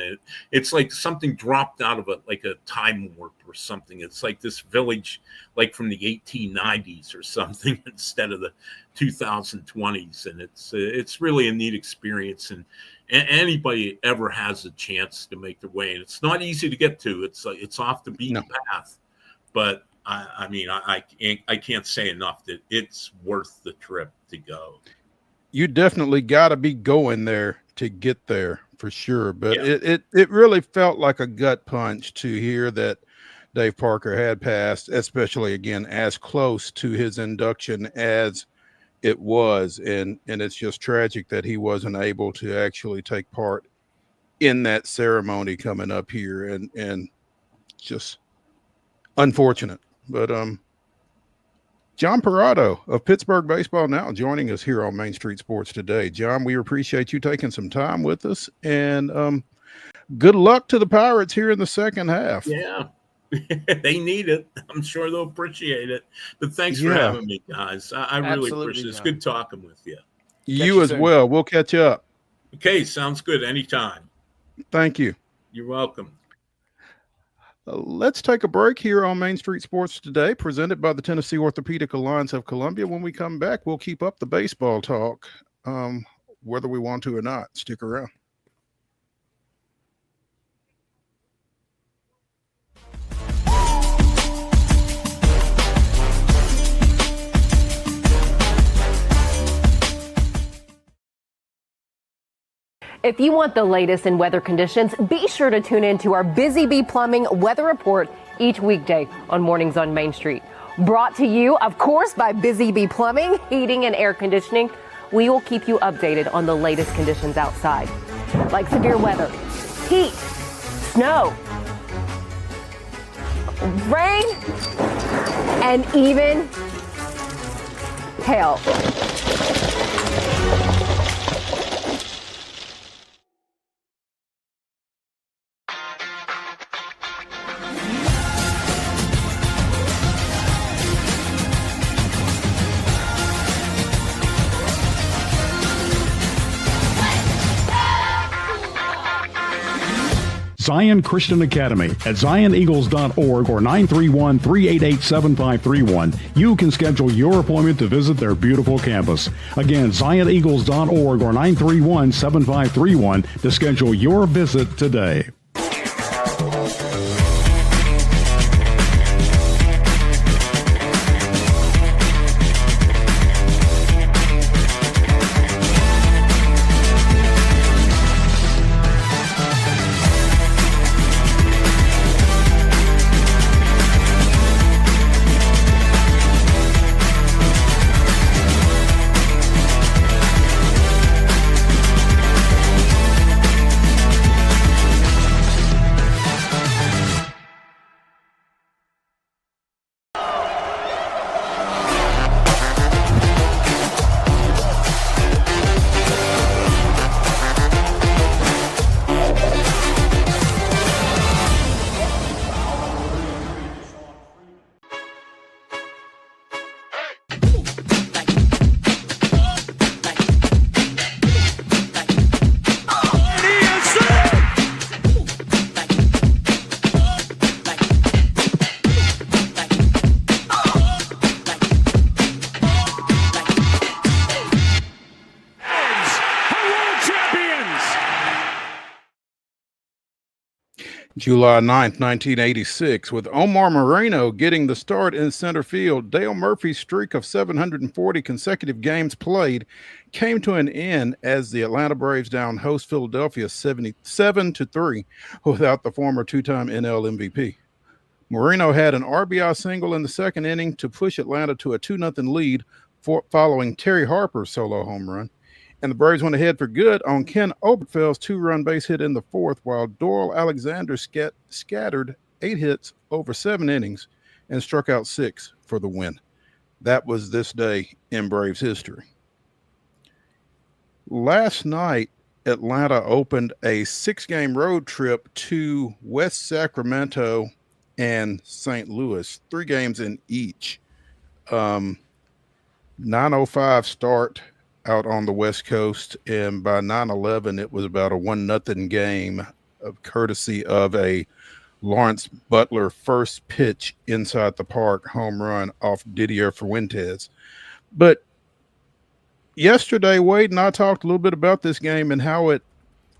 It's like something dropped out of like a time warp or something. It's like this village, like from the 1890s or something, instead of the 2020s. And it's really a neat experience. And anybody ever has a chance to make their way, and it's not easy to get to. It's off the beaten path. But I can't say enough that it's worth the trip to go. You definitely got to be going there to get there for sure. But Yeah. it really felt like a gut punch to hear that Dave Parker had passed, especially again as close to his induction as it was, and it's just tragic that he wasn't able to actually take part in that ceremony coming up here, and just unfortunate. But John PERROTTO of Pittsburgh Baseball Now joining us here on Main Street Sports today. John, we appreciate you taking some time with us, and good luck to the Pirates here in the second half. Yeah. They need it. I'm sure they'll appreciate it. But thanks for having me, guys. I really Absolutely, appreciate it. It's John. good talking with you. You as soon. well. We'll catch up. Okay, sounds good. Anytime. Thank you. You're welcome. Let's take a break here on Main Street Sports today, presented by the Tennessee Orthopedic Alliance of Columbia. When we come back, we'll keep up the baseball talk, whether we want to or not. Stick around. If you want the latest in weather conditions, be sure to tune in to our Busy Bee Plumbing Weather Report each weekday on Mornings on Main Street. Brought to you, of course, by Busy Bee Plumbing, Heating and Air Conditioning. We will keep you updated on the latest conditions outside, like severe weather, heat, snow, rain, and even hail. Zion Christian Academy at zioneagles.org or 931-388-7531. You can schedule your appointment to visit their beautiful campus. Again, zioneagles.org or 931-7531 to schedule your visit today. July 9th, 1986, with Omar Moreno getting the start in center field, Dale Murphy's streak of 740 consecutive games played came to an end as the Atlanta Braves downed host Philadelphia 77-3 without the former two-time NL MVP. Moreno had an RBI single in the second inning to push Atlanta to a 2-0 lead following Terry Harper's solo home run. And the Braves went ahead for good on Ken Oberfeld's two-run base hit in the fourth, while Doyle Alexander scattered 8 hits over 7 innings and struck out 6 for the win. That was this day in Braves history. Last night, Atlanta opened a 6-game road trip to West Sacramento and St. Louis, 3 games in each. 9:05 start out on the West Coast, and by 9:11 it was about a 1-0 game, of courtesy of a Lawrence Butler first pitch inside the park home run off Didier Fuentes. But yesterday, Wade and I talked a little bit about this game and how it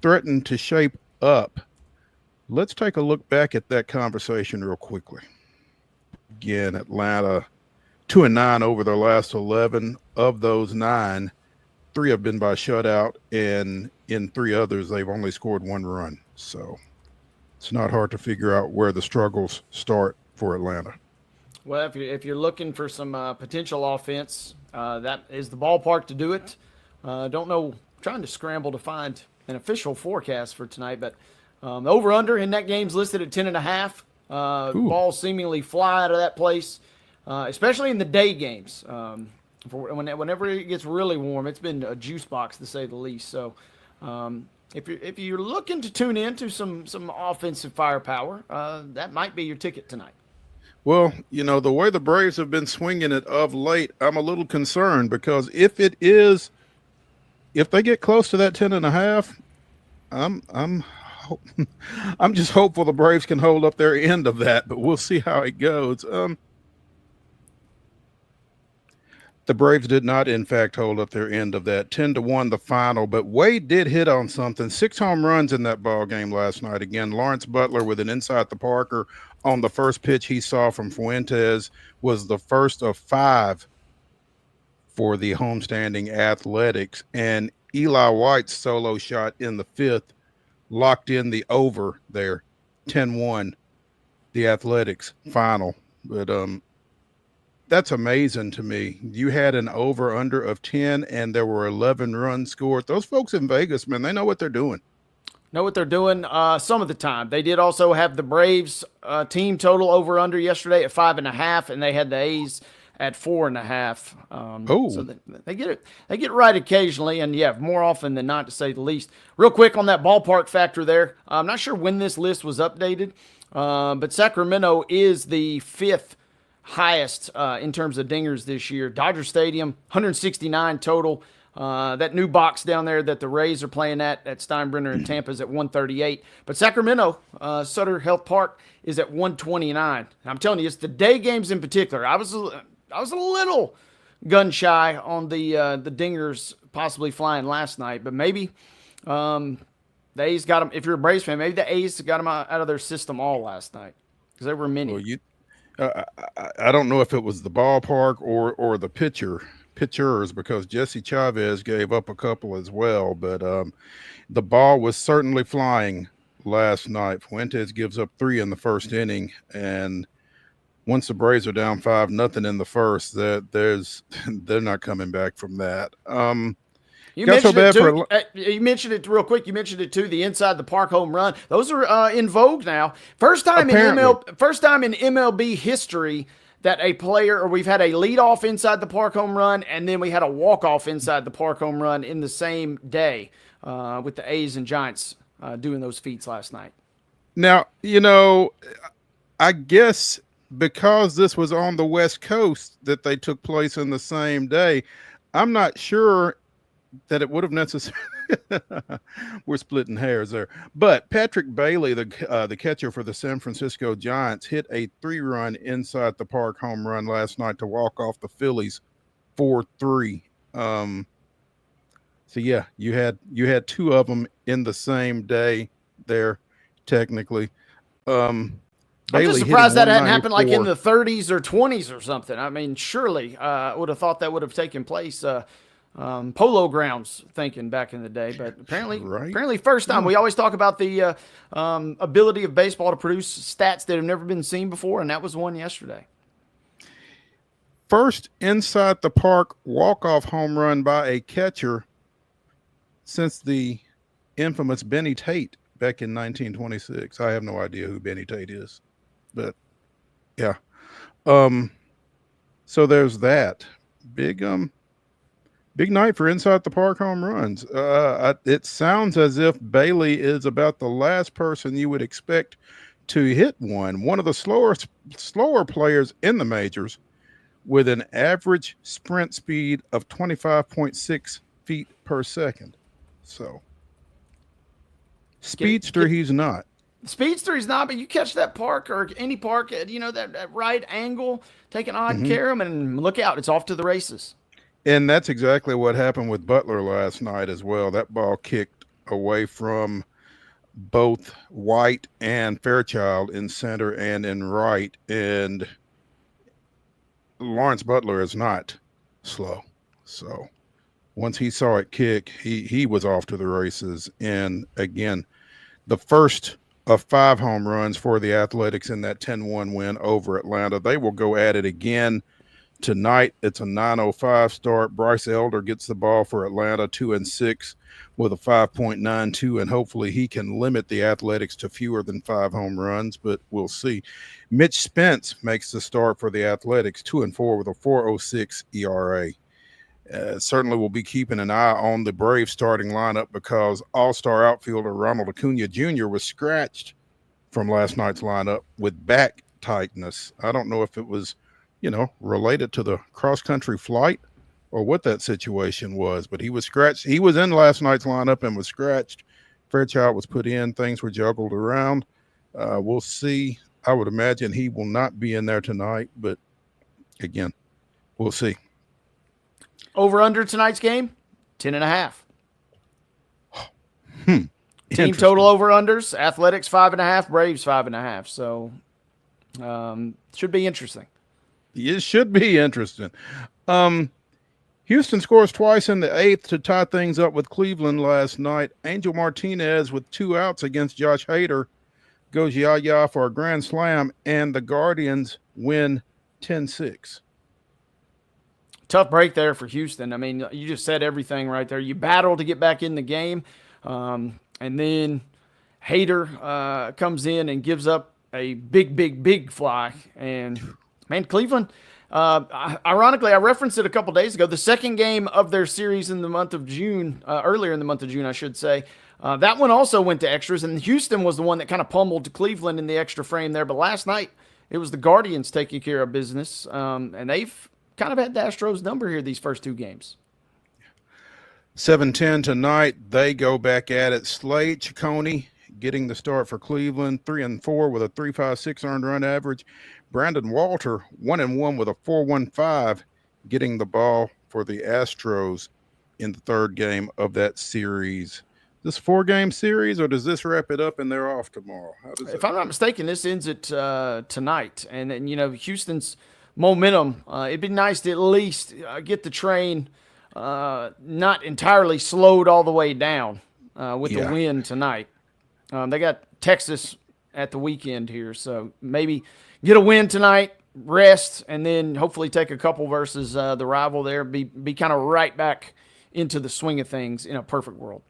threatened to shape up. Let's take a look back at that conversation real quickly. Again, Atlanta 2-9 over their last 11. Of those 9, 3 have been by shutout, and in 3 others, they've only scored 1 run. So it's not hard to figure out where the struggles start for Atlanta. Well, if you're looking for some potential offense, that is the ballpark to do it. Don't know, trying to scramble to find an official forecast for tonight, but over under in that game's listed at 10.5. Balls seemingly fly out of that place, especially in the day games. Whenever it gets really warm, it's been a juice box to say the least. So, if you're looking to tune in to some offensive firepower, that might be your ticket tonight. Well, the way the Braves have been swinging it of late, I'm a little concerned because if they get close to that 10.5, I'm just hopeful the Braves can hold up their end of that, but we'll see how it goes. The Braves did not, in fact, hold up their end of that. 10-1 the final, but Wade did hit on something. 6 home runs in that ball game last night. Again, Lawrence Butler with an inside the Parker on the first pitch he saw from Fuentes was the first of 5 for the homestanding Athletics. And Eli White's solo shot in the 5th locked in the over there, 10-1, the Athletics final. But that's amazing to me. You had an over-under of 10, and there were 11 runs scored. Those folks in Vegas, man, they know what they're doing. Know what they're doing some of the time. They did also have the Braves team total over-under yesterday at 5.5, and they had the A's at 4.5. So they get it. They get right occasionally, and yeah, more often than not, to say the least. Real quick on that ballpark factor there. I'm not sure when this list was updated, but Sacramento is the 5th highest in terms of dingers this year. Dodger Stadium, 169 total. That new box down there that the Rays are playing at Steinbrenner in Tampa is at 138. But Sacramento, Sutter Health Park, is at 129. I'm telling you, it's the day games in particular. I was a little gun shy on the dingers possibly flying last night, but maybe the A's got them. If you're a Braves fan, maybe the A's got them out of their system all last night because there were many. Well, I don't know if it was the ballpark or the pitchers, because Jesse Chavez gave up a couple as well. But the ball was certainly flying last night. Fuentes gives up 3 in the first inning, and once the Braves are down 5-0 in the first, they're not coming back from that. You mentioned it real quick. You mentioned it too. The inside the park home run. Those are in vogue now. First time in MLB history that a player, or we've had a leadoff inside the park home run, and then we had a walk-off inside the park home run in the same day with the A's and Giants doing those feats last night. Now, I guess because this was on the West Coast that they took place in the same day, I'm not sure that it would have necessarily we're splitting hairs there. But Patrick Bailey, the catcher for the San Francisco Giants, hit a 3-run inside the park home run last night to walk off the Phillies 4-3. So yeah, you had 2 of them in the same day there, technically. I'm just surprised that hadn't happened like in the 30s or 20s or something. I mean, surely I would have thought that would have taken place. Polo grounds thinking back in the day, but apparently first time. We always talk about the ability of baseball to produce stats that have never been seen before, and that was one yesterday. First inside the park walk-off home run by a catcher since the infamous Benny Tate back in 1926. I have no idea who Benny Tate is, but yeah. So there's that big night for inside the park home runs. It sounds as if Bailey is about the last person you would expect to hit one. One of the slower players in the majors with an average sprint speed of 25.6 feet per second. So speedster, he's not. Speedster, he's not, but you catch that park or any park at that right angle, taking odd care of him, and look out, it's off to the races. And that's exactly what happened with Butler last night as well. That ball kicked away from both White and Fairchild in center and in right. And Lawrence Butler is not slow. So once he saw it kick, he was off to the races. And again, the first of 5 home runs for the Athletics in that 10-1 win over Atlanta. They will go at it again tonight. It's a 9:05 start. Bryce Elder gets the ball for Atlanta, 2-6 with a 5.92, and hopefully he can limit the Athletics to fewer than 5 home runs, but we'll see. Mitch Spence makes the start for the Athletics, 2-4 with a 4.06 ERA. Certainly will be keeping an eye on the Braves starting lineup because all-star outfielder Ronald Acuna Jr. was scratched from last night's lineup with back tightness. I don't know if it was, related to the cross-country flight or what that situation was, but he was scratched. He was in last night's lineup and was scratched. Fairchild was put in. Things were juggled around. We'll see. I would imagine he will not be in there tonight, but again, we'll see. Over under tonight's game, 10.5. Team total over unders, Athletics 5.5, Braves 5.5. So should be interesting. It should be interesting. Houston scores twice in the 8th to tie things up with Cleveland last night. Angel Martinez with 2 outs against Josh Hader goes yah-yah for a grand slam, and the Guardians win 10-6. Tough break there for Houston. I mean, you just said everything right there. You battle to get back in the game, and then Hader comes in and gives up a big fly. And, man, Cleveland, ironically, I referenced it a couple days ago, the second game of their series in the month of June, earlier in the month of June, I should say. That one also went to extras, and Houston was the one that kind of pummeled Cleveland in the extra frame there. But last night, it was the Guardians taking care of business, and they've kind of had the Astros number here these first 2 games. 7-10 tonight. They go back at it. Slade Ciccone getting the start for Cleveland, 3-4 with a 3.56 earned run average. Brandon Walter, 1-1 with a 4.15, getting the ball for the Astros in the 3rd game of that series. This 4-game series, or does this wrap it up and they're off tomorrow? If I'm not mistaken, this ends it tonight. And then, Houston's momentum, it'd be nice to at least get the train not entirely slowed all the way down with the win tonight. They got Texas at the weekend here, so maybe get a win tonight, rest, and then hopefully take a couple versus the rival there, be kind of right back into the swing of things in a perfect world.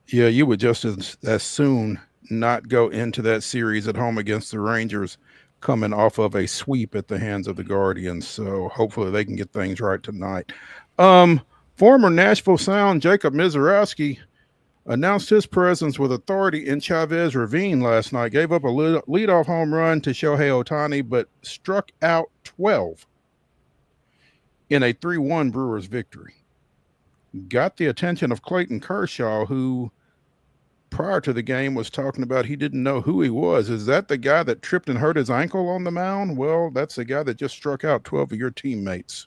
Yeah, you would just as soon not go into that series at home against the Rangers coming off of a sweep at the hands of the Guardians. So hopefully they can get things right tonight. Former Nashville Sound Jacob Mizorowski announced his presence with authority in Chavez Ravine last night, gave up a leadoff home run to Shohei Ohtani, but struck out 12 in a 3-1 Brewers victory. Got the attention of Clayton Kershaw, who prior to the game was talking about he didn't know who he was. Is that the guy that tripped and hurt his ankle on the mound? Well, that's the guy that just struck out 12 of your teammates.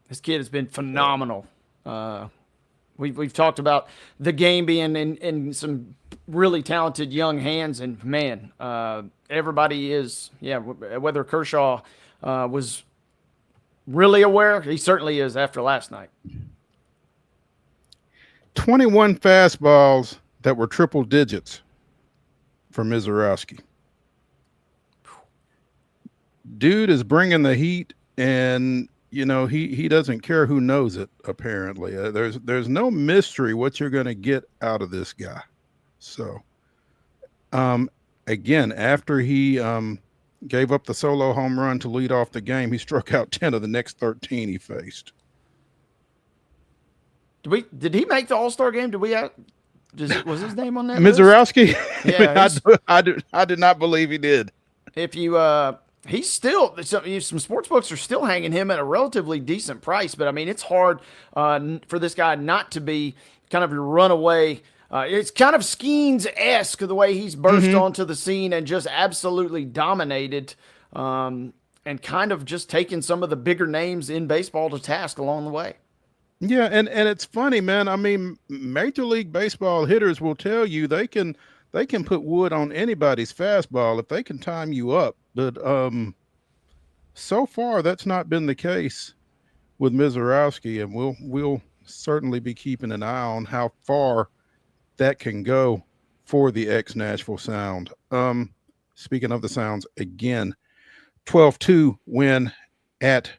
This kid has been phenomenal. We've talked about the game being in some really talented young hands, and man, everybody is, whether Kershaw was really aware, he certainly is after last night. 21 fastballs that were triple digits for Mizorowski. Dude is bringing the heat, and he doesn't care who knows it. Apparently, there's no mystery what you're going to get out of this guy. So, again, after he gave up the solo home run to lead off the game, he struck out 10 of the next 13 he faced. Did he make the All-Star game? Was his name on that Mizorowski? Yeah, I did not believe he did. If you he's still, some sports books are still hanging him at a relatively decent price, but I mean, it's hard for this guy not to be kind of your runaway. It's kind of Skeens-esque the way he's burst onto the scene and just absolutely dominated, and kind of just taken some of the bigger names in baseball to task along the way. Yeah, and it's funny, man. I mean, Major League Baseball hitters will tell you they can put wood on anybody's fastball if they can time you up. But so far that's not been the case with Mizorowski, and we'll certainly be keeping an eye on how far that can go for the ex-Nashville Sound. Speaking of the Sounds, again, 12-2 win at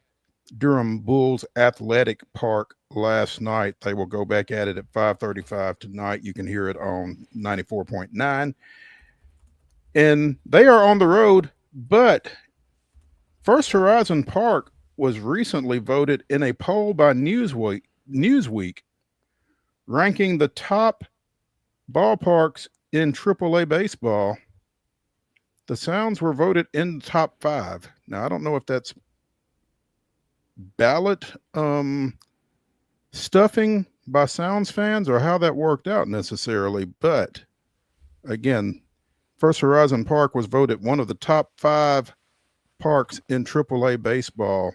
Durham Bulls Athletic Park last night. They will go back at it at 5:35 tonight. You can hear it on 94.9. And they are on the road, but First Horizon Park was recently voted in a poll by Newsweek ranking the top ballparks in AAA baseball. The Sounds were voted in the top 5. Now, I don't know if that's ballot stuffing by Sounds fans or how that worked out necessarily, but again, First Horizon Park was voted one of the top 5 parks in AAA baseball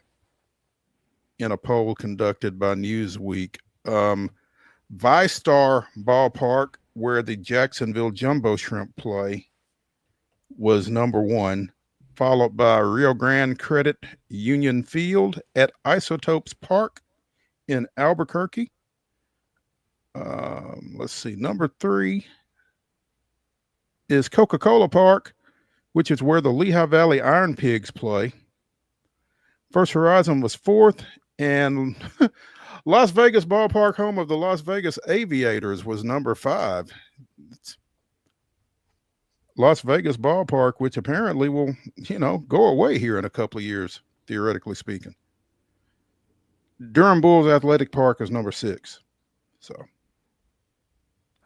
in a poll conducted by Newsweek. ViStar Ballpark, where the Jacksonville Jumbo Shrimp play, was number 1, followed by Rio Grande Credit Union Field at Isotopes Park in Albuquerque. Let's see, number 3 is Coca-Cola Park, which is where the Lehigh Valley Iron Pigs play. First Horizon was 4th, and Las Vegas Ballpark, home of the Las Vegas Aviators, was number 5. It's Las Vegas Ballpark, which apparently will, go away here in a couple of years, theoretically speaking. Durham Bulls Athletic Park is number 6. So, I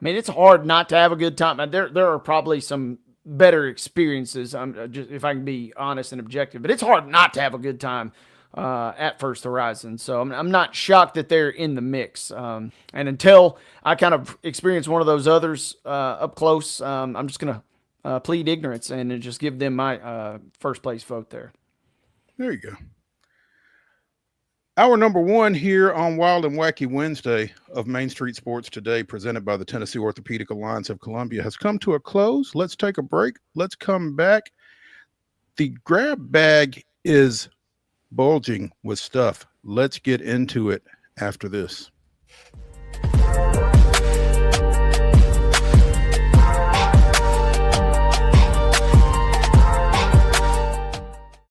mean, it's hard not to have a good time. There are probably some better experiences. I'm just, if I can be honest and objective, but it's hard not to have a good time at First Horizon. So I'm not shocked that they're in the mix. And until I kind of experience one of those others up close, I'm just gonna plead ignorance and just give them my first place vote there. There you go. Our number 1 here on Wild and Wacky Wednesday of Main Street Sports Today, presented by the Tennessee Orthopedic Alliance of Columbia, has come to a close. Let's take a break. Let's come back. The grab bag is bulging with stuff. Let's get into it after this.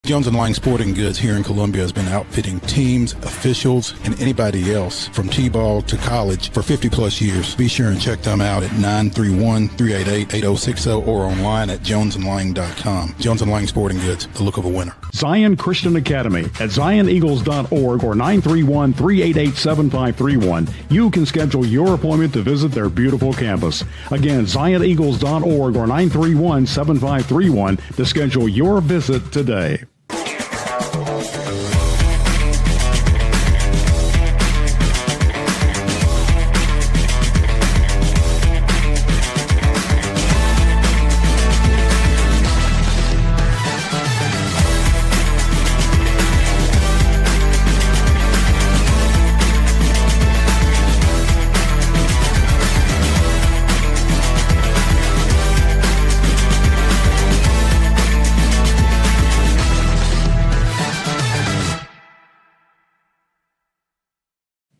Jones & Lang Sporting Goods here in Columbia has been outfitting teams, officials, and anybody else from T-ball to college for 50 plus years. Be sure and check them out at 931-388-8060 or online at jonesandlang.com. Jones & Lang Sporting Goods, the look of a winner. Zion Christian Academy at zioneagles.org or 931-388-7531. You can schedule your appointment to visit their beautiful campus. Again, zioneagles.org or 931-7531 to schedule your visit today.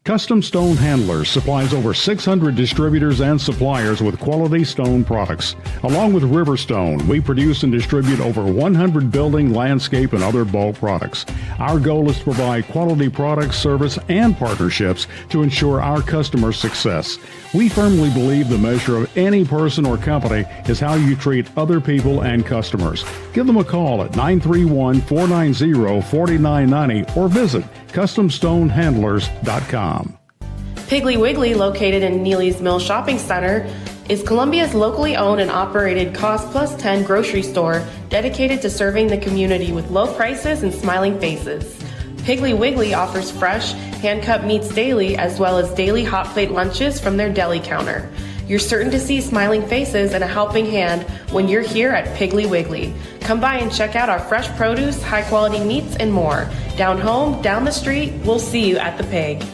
Custom Stone Handlers supplies over 600 distributors and suppliers with quality stone products. Along with Riverstone, we produce and distribute over 100 building, landscape, and other bulk products. Our goal is to provide quality products, service, and partnerships to ensure our customers' success. We firmly believe the measure of any person or company is how you treat other people and customers. Give them a call at 931-490-4990 or visit CustomStoneHandlers.com. Piggly Wiggly, located in Neely's Mill Shopping Center, is Columbia's locally owned and operated Cost Plus 10 grocery store dedicated to serving the community with low prices and smiling faces. Piggly Wiggly offers fresh, hand-cut meats daily as well as daily hot plate lunches from their deli counter. You're certain to see smiling faces and a helping hand when you're here at Piggly Wiggly. Come by and check out our fresh produce, high-quality meats, and more. Down home, down the street, we'll see you at the Pig.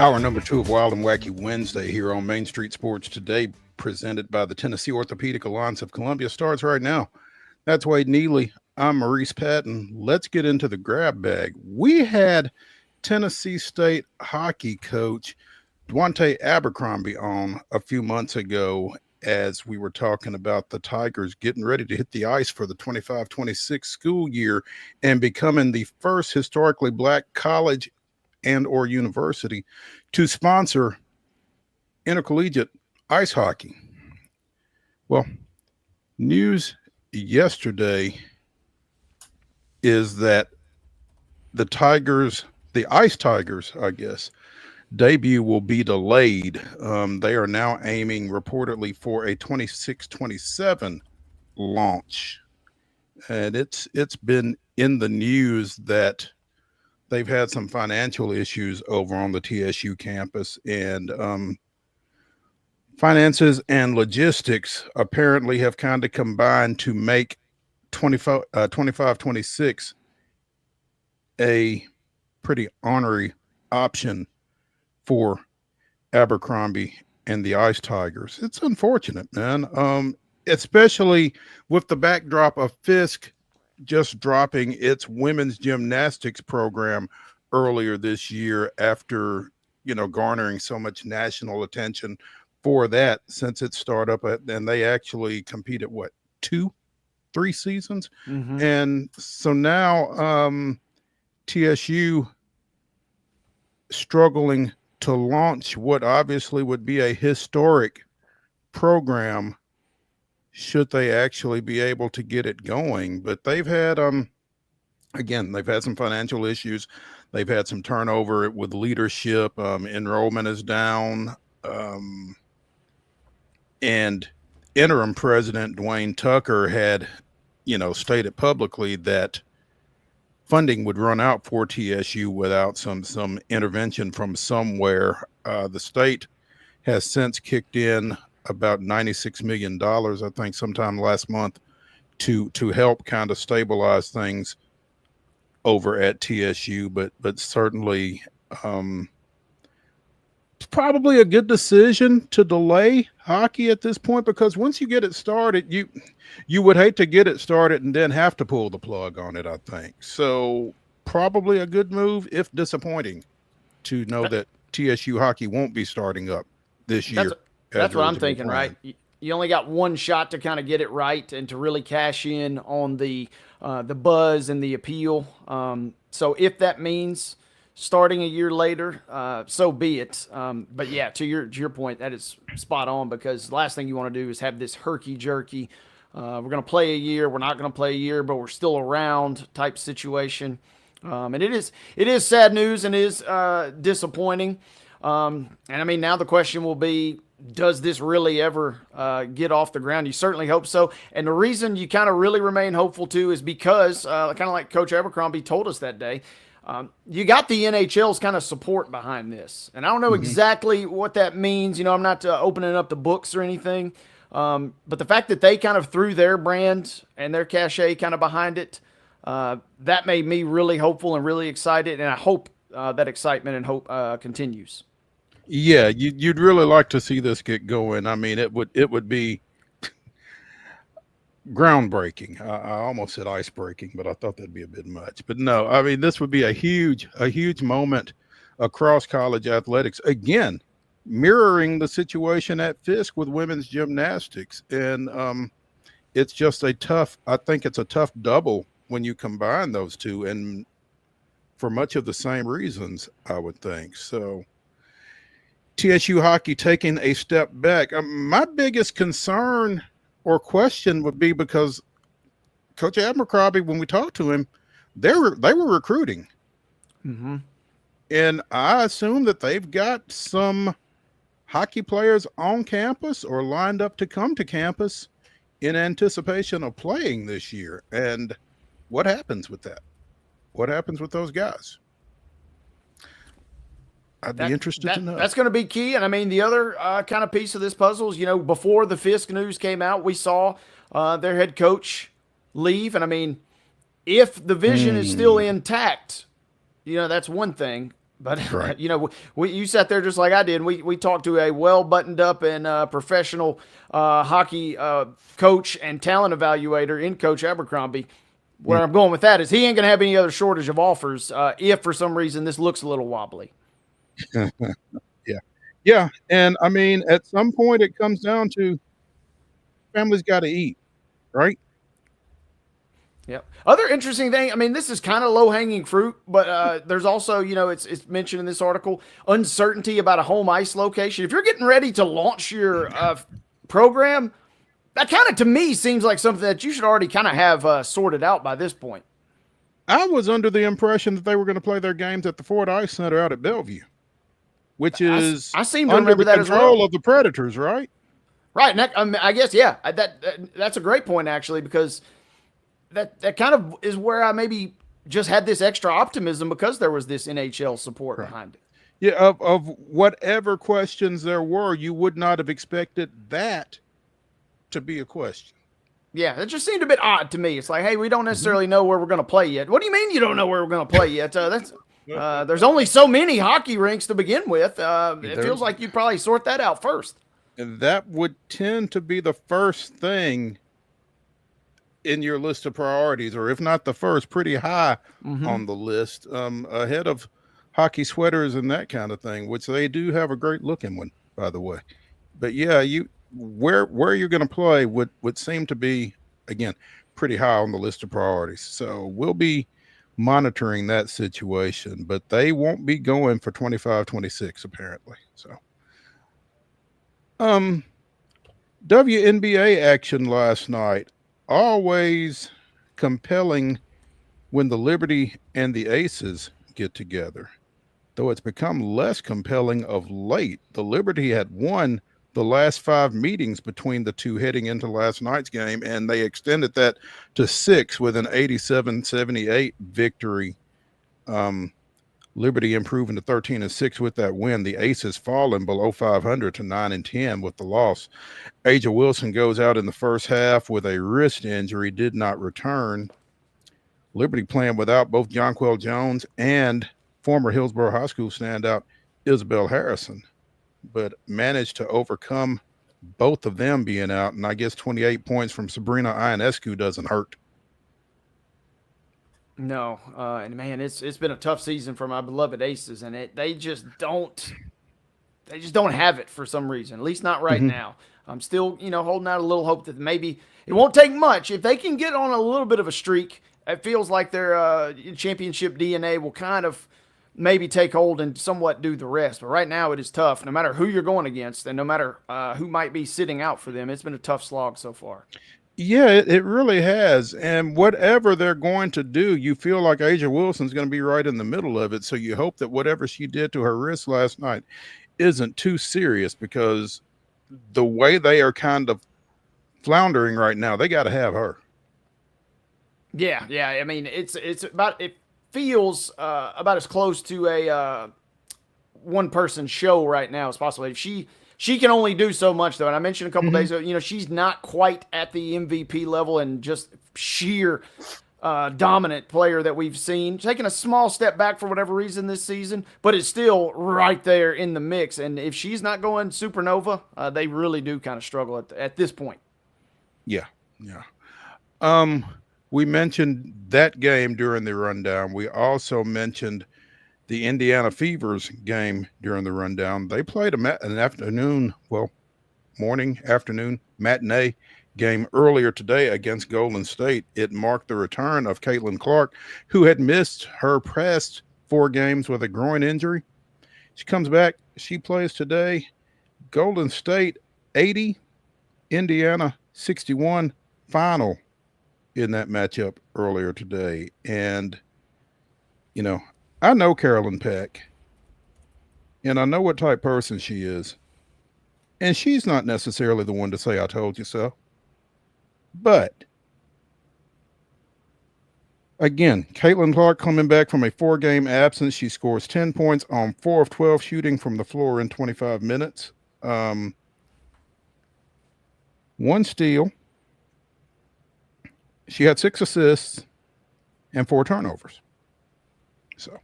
Hour number 2 of Wild and Wacky Wednesday here on Main Street Sports Today, presented by the Tennessee Orthopedic Alliance of Columbia, starts right now. That's Wade Neely. I'm Maurice Patton. Let's get into the grab bag. We had Tennessee State hockey coach Dwante Abercrombie on a few months ago as we were talking about the Tigers getting ready to hit the ice for the 25-26 school year and becoming the first historically black college and or university to sponsor intercollegiate ice hockey. Well, news yesterday is that the Ice Tigers, I guess, debut will be delayed. They are now aiming reportedly for a 26-27 launch. And it's been in the news that they've had some financial issues over on the TSU campus, and finances and logistics apparently have kind of combined to make 25-26 a pretty ornery option for Abercrombie and the Ice Tigers. It's unfortunate, man. Especially with the backdrop of Fisk just dropping its women's gymnastics program earlier this year after, garnering so much national attention for that since it started up, and they actually competed 3 seasons. Mm-hmm. And so now TSU struggling to launch what obviously would be a historic program should they actually be able to get it going. But they've had they've had some financial issues. They've had some turnover with leadership. Enrollment is down. And interim president Dwayne Tucker had, stated publicly that funding would run out for TSU without some intervention from somewhere. The state has since kicked in about $96 million, I think, sometime last month to help kind of stabilize things over at TSU. But certainly, it's probably a good decision to delay hockey at this point, because once you get it started, you would hate to get it started and then have to pull the plug on it, I think. So probably a good move, if disappointing, to know that TSU hockey won't be starting up this year. That's what I'm thinking, right? You only got one shot to kind of get it right and to really cash in on the buzz and the appeal. So if that means starting a year later, so be it. But yeah, to your point, that is spot on, because the last thing you want to do is have this herky-jerky, we're going to play a year, we're not going to play a year, but we're still around type situation. And it is sad news and is disappointing. And I mean, now the question will be, does this really ever get off the ground? You certainly hope so. And the reason you kind of really remain hopeful too is because, kind of like Coach Abercrombie told us that day, you got the NHL's kind of support behind this. And I don't know exactly what that means. I'm not opening up the books or anything. But the fact that they kind of threw their brand and their cachet kind of behind it, that made me really hopeful and really excited. And I hope that excitement and hope continues. Yeah, you'd really like to see this get going. I mean, it would be groundbreaking. I almost said ice breaking, but I thought that'd be a bit much. But no, I mean, this would be a huge moment across college athletics. Again, mirroring the situation at Fisk with women's gymnastics. And it's just I think it's a tough double when you combine those two, and for much of the same reasons, I would think. So TSU hockey taking a step back. My biggest concern or question would be, because Coach Abercrombie, when we talked to him, they were recruiting. Mm-hmm. And I assume that they've got some hockey players on campus or lined up to come to campus in anticipation of playing this year. And what happens with that? What happens with those guys? I'd be interested to know. That's going to be key. And I mean, the other kind of piece of this puzzle is, before the Fisk news came out, we saw their head coach leave. And I mean, if the vision is still intact, that's one thing. But Right. you sat there just like I did. We talked to a well buttoned up and professional hockey coach and talent evaluator in Coach Abercrombie. Where I'm going with that is he ain't going to have any other shortage of offers if for some reason this looks a little wobbly. Yeah. And I mean, at some point it comes down to family's got to eat, right? Yep. Other interesting thing, I mean, this is kind of low hanging fruit, but there's also, it's mentioned in this article, uncertainty about a home ice location. If you're getting ready to launch your program, that kind of to me seems like something that you should already kind of have sorted out by this point. I was under the impression that they were going to play their games at the Ford Ice Center out at Bellevue, which is I seem to under remember the that as control well. of the Predators, right? Right. And I guess, yeah, that's a great point, actually, because that kind of is where I maybe just had this extra optimism because there was this NHL support behind it. Yeah, of whatever questions there were, you would not have expected that to be a question. Yeah, it just seemed a bit odd to me. It's like, hey, we don't necessarily know where we're going to play yet. What do you mean you don't know where we're going to play yet? There's only so many hockey rinks to begin with. It feels like you'd probably sort that out first. And that would tend to be the first thing in your list of priorities, or if not the first, pretty high on the list, ahead of hockey sweaters and that kind of thing, which they do have a great looking one, by the way. But yeah, where you're going to play would seem to be, again, pretty high on the list of priorities. So we'll be monitoring that situation, but they won't be going for 25-26 apparently. So WNBA action last night, always compelling when the Liberty and the Aces get together, though it's become less compelling of late. The Liberty had won the last 5 meetings between the two heading into last night's game, and they extended that to 6 with an 87-78 victory. Liberty improving to 13-6 with that win. The Aces falling below 500 to 9-10 with the loss. Aja Wilson goes out in the first half with a wrist injury, did not return. Liberty playing without both Jonquel Jones and former Hillsborough High School standout Isabel Harrison, but managed to overcome both of them being out. And I guess 28 points from Sabrina Ionescu doesn't hurt. No, and man, it's been a tough season for my beloved Aces, and they just don't have it for some reason. At least not right now. I'm still holding out a little hope that maybe it won't take much if they can get on a little bit of a streak. It feels like their championship DNA will kind of maybe take hold and somewhat do the rest. But right now it is tough, no matter who you're going against, and no matter who might be sitting out for them. It's been a tough slog so far. Yeah, it really has. And whatever they're going to do, you feel like Aja Wilson's going to be right in the middle of it. So you hope that whatever she did to her wrist last night isn't too serious, because the way they are kind of floundering right now, they got to have her. Yeah. I mean, it feels about as close to a one-person show right now as possible. She can only do so much, though. And I mentioned a couple days ago, she's not quite at the MVP level and just sheer dominant player that we've seen. Taking a small step back for whatever reason this season, but it's still right there in the mix. And if she's not going supernova, they really do kind of struggle at this point. Yeah. We mentioned that game during the rundown. We also mentioned the Indiana Fevers game during the rundown. They played an morning, afternoon matinee game earlier today against Golden State. It marked the return of Caitlin Clark, who had missed her past 4 games with a groin injury. She comes back. She plays today. Golden State 80, Indiana 61 final in that matchup earlier today. And, I know Carolyn Peck, and I know what type person she is. And she's not necessarily the one to say, I told you so. But, again, Caitlin Clark coming back from a 4-game absence. She scores 10 points on 4 of 12 shooting from the floor in 25 minutes. 1 steal. She had 6 assists and 4 turnovers. So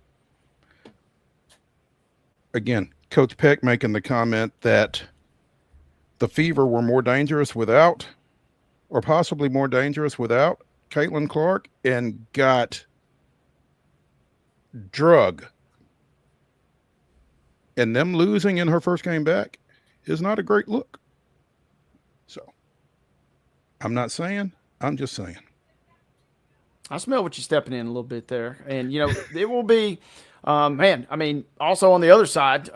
again, Coach Peck making the comment that the Fever were more dangerous without, or possibly more dangerous without Caitlin Clark, and got drug. And them losing in her first game back is not a great look. So I'm not saying, I'm just saying. I smell what you're stepping in a little bit there. And, it will be, man, I mean, also on the other side,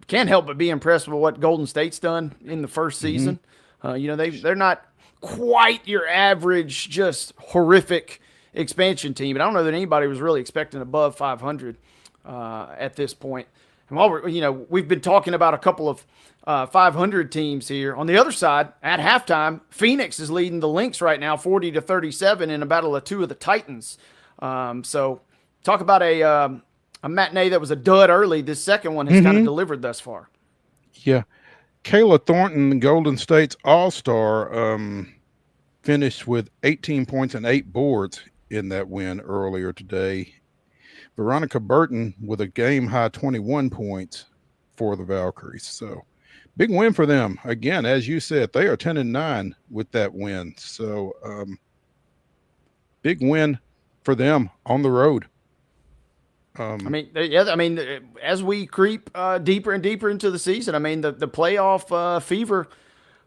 can't help but be impressed with what Golden State's done in the first season. They're not quite your average, just horrific expansion team. And I don't know that anybody was really expecting above 500 at this point. And while we've been talking about a couple of 500 teams here. On the other side, at halftime, Phoenix is leading the Lynx right now, 40-37 in a battle of two of the Titans. So talk about a matinee that was a dud early. This second one has kind of delivered thus far. Yeah. Kayla Thornton, Golden State's all-star, finished with 18 points and 8 boards in that win earlier today. Veronica Burton with a game-high 21 points for the Valkyries. So big win for them. Again, as you said, they are 10-9 with that win. So big win for them on the road. As we creep deeper and deeper into the season, the playoff fever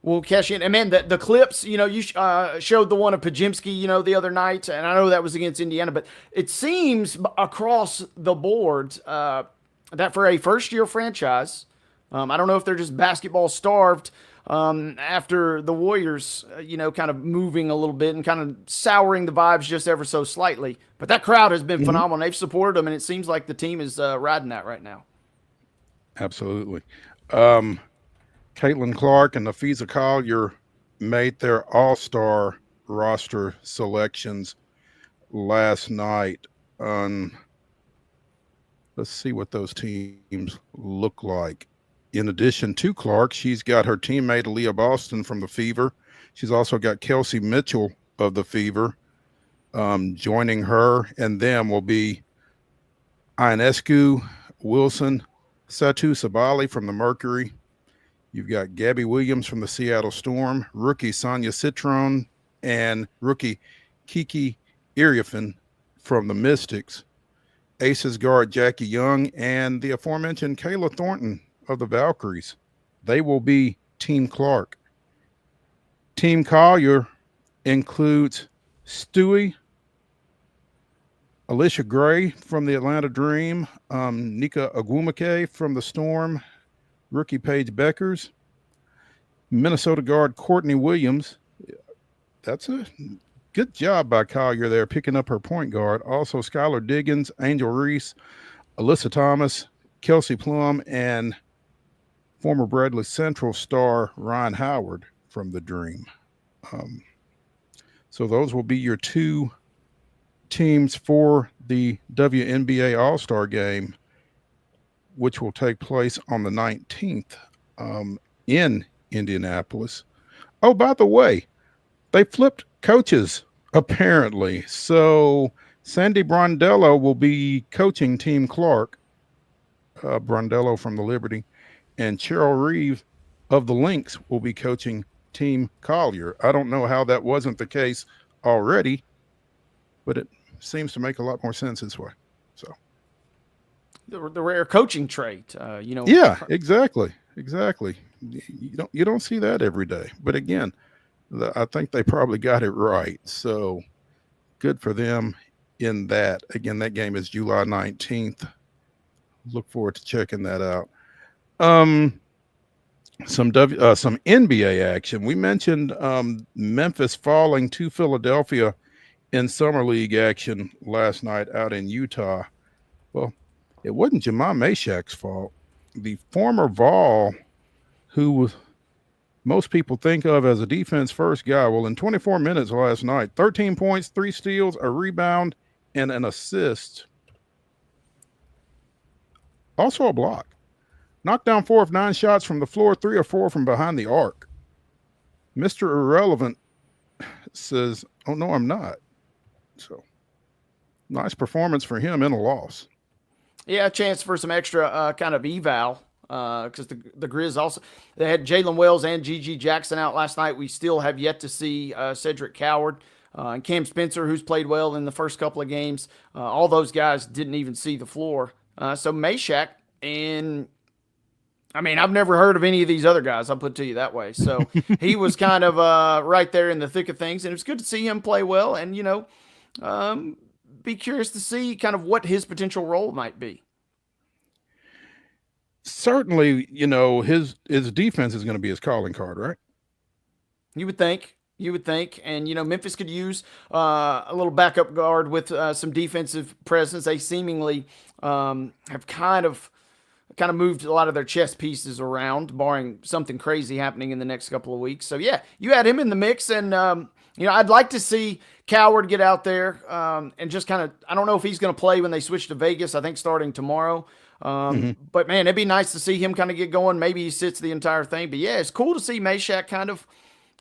will cash in. And man, the clips, you showed the one of Pajimski, the other night, and I know that was against Indiana, but it seems across the board that for a first-year franchise, I don't know if they're just basketball starved after the Warriors, kind of moving a little bit and kind of souring the vibes just ever so slightly. But that crowd has been phenomenal. They've supported them, and it seems like the team is riding that right now. Absolutely. Caitlin Clark and Nafiza Collier made their all-star roster selections last night. Let's see what those teams look like. In addition to Clark, she's got her teammate Leah Boston from the Fever. She's also got Kelsey Mitchell of the Fever. Joining her and them will be Ionescu, Wilson, Satu Sabali from the Mercury. You've got Gabby Williams from the Seattle Storm, rookie Sonia Citron, and rookie Kiki Iriafin from the Mystics. Aces guard Jackie Young and the aforementioned Kayla Thornton of the Valkyries. They will be Team Clark. Team Collier includes Stewie, Alicia Gray from the Atlanta Dream, Nika Agwumake from the Storm, rookie Paige Beckers, Minnesota guard Courtney Williams. That's a good job by Collier there, picking up her point guard. Also Skylar Diggins, Angel Reese, Alyssa Thomas, Kelsey Plum, and former Bradley Central star Ryan Howard from the Dream. So those will be your two teams for the WNBA All-Star Game, which will take place on the 19th in Indianapolis. Oh, by the way, they flipped coaches, apparently. So Sandy Brondello will be coaching Team Clark, Brondello from the Liberty, and Cheryl Reeve of the Lynx will be coaching Team Collier. I don't know how that wasn't the case already, but it seems to make a lot more sense this way. So the rare coaching trait, Yeah, exactly. You don't see that every day. But again, I think they probably got it right. So good for them in that. Again, that game is July 19th. Look forward to checking that out. Some NBA action. We mentioned Memphis falling to Philadelphia in Summer League action last night out in Utah. Well, it wasn't Jamal Mashak's fault. The former Vol, who most people think of as a defense-first guy, well, in 24 minutes last night, 13 points, 3 steals, a rebound, and an assist. Also a block. Knocked down 4 of 9 shots from the floor, 3 or 4 from behind the arc. Mr. Irrelevant says, oh, no, I'm not. So nice performance for him in a loss. Yeah, a chance for some extra kind of eval because the Grizz also they had Jalen Wells and G.G. Jackson out last night. We still have yet to see Cedric Coward and Cam Spencer, who's played well in the first couple of games. All those guys didn't even see the floor. So Meshack and I mean, I've never heard of any of these other guys, I'll put it to you that way. So he was kind of right there in the thick of things, and it was good to see him play well and, be curious to see kind of what his potential role might be. Certainly, his defense is going to be his calling card, right? You would think. And, Memphis could use a little backup guard with some defensive presence. They seemingly have kind of moved a lot of their chess pieces around, barring something crazy happening in the next couple of weeks. So, yeah, you had him in the mix. And, I'd like to see Coward get out there and just kind of – I don't know if he's going to play when they switch to Vegas, I think starting tomorrow. But, man, it'd be nice to see him kind of get going. Maybe he sits the entire thing. But, yeah, it's cool to see Meshack kind of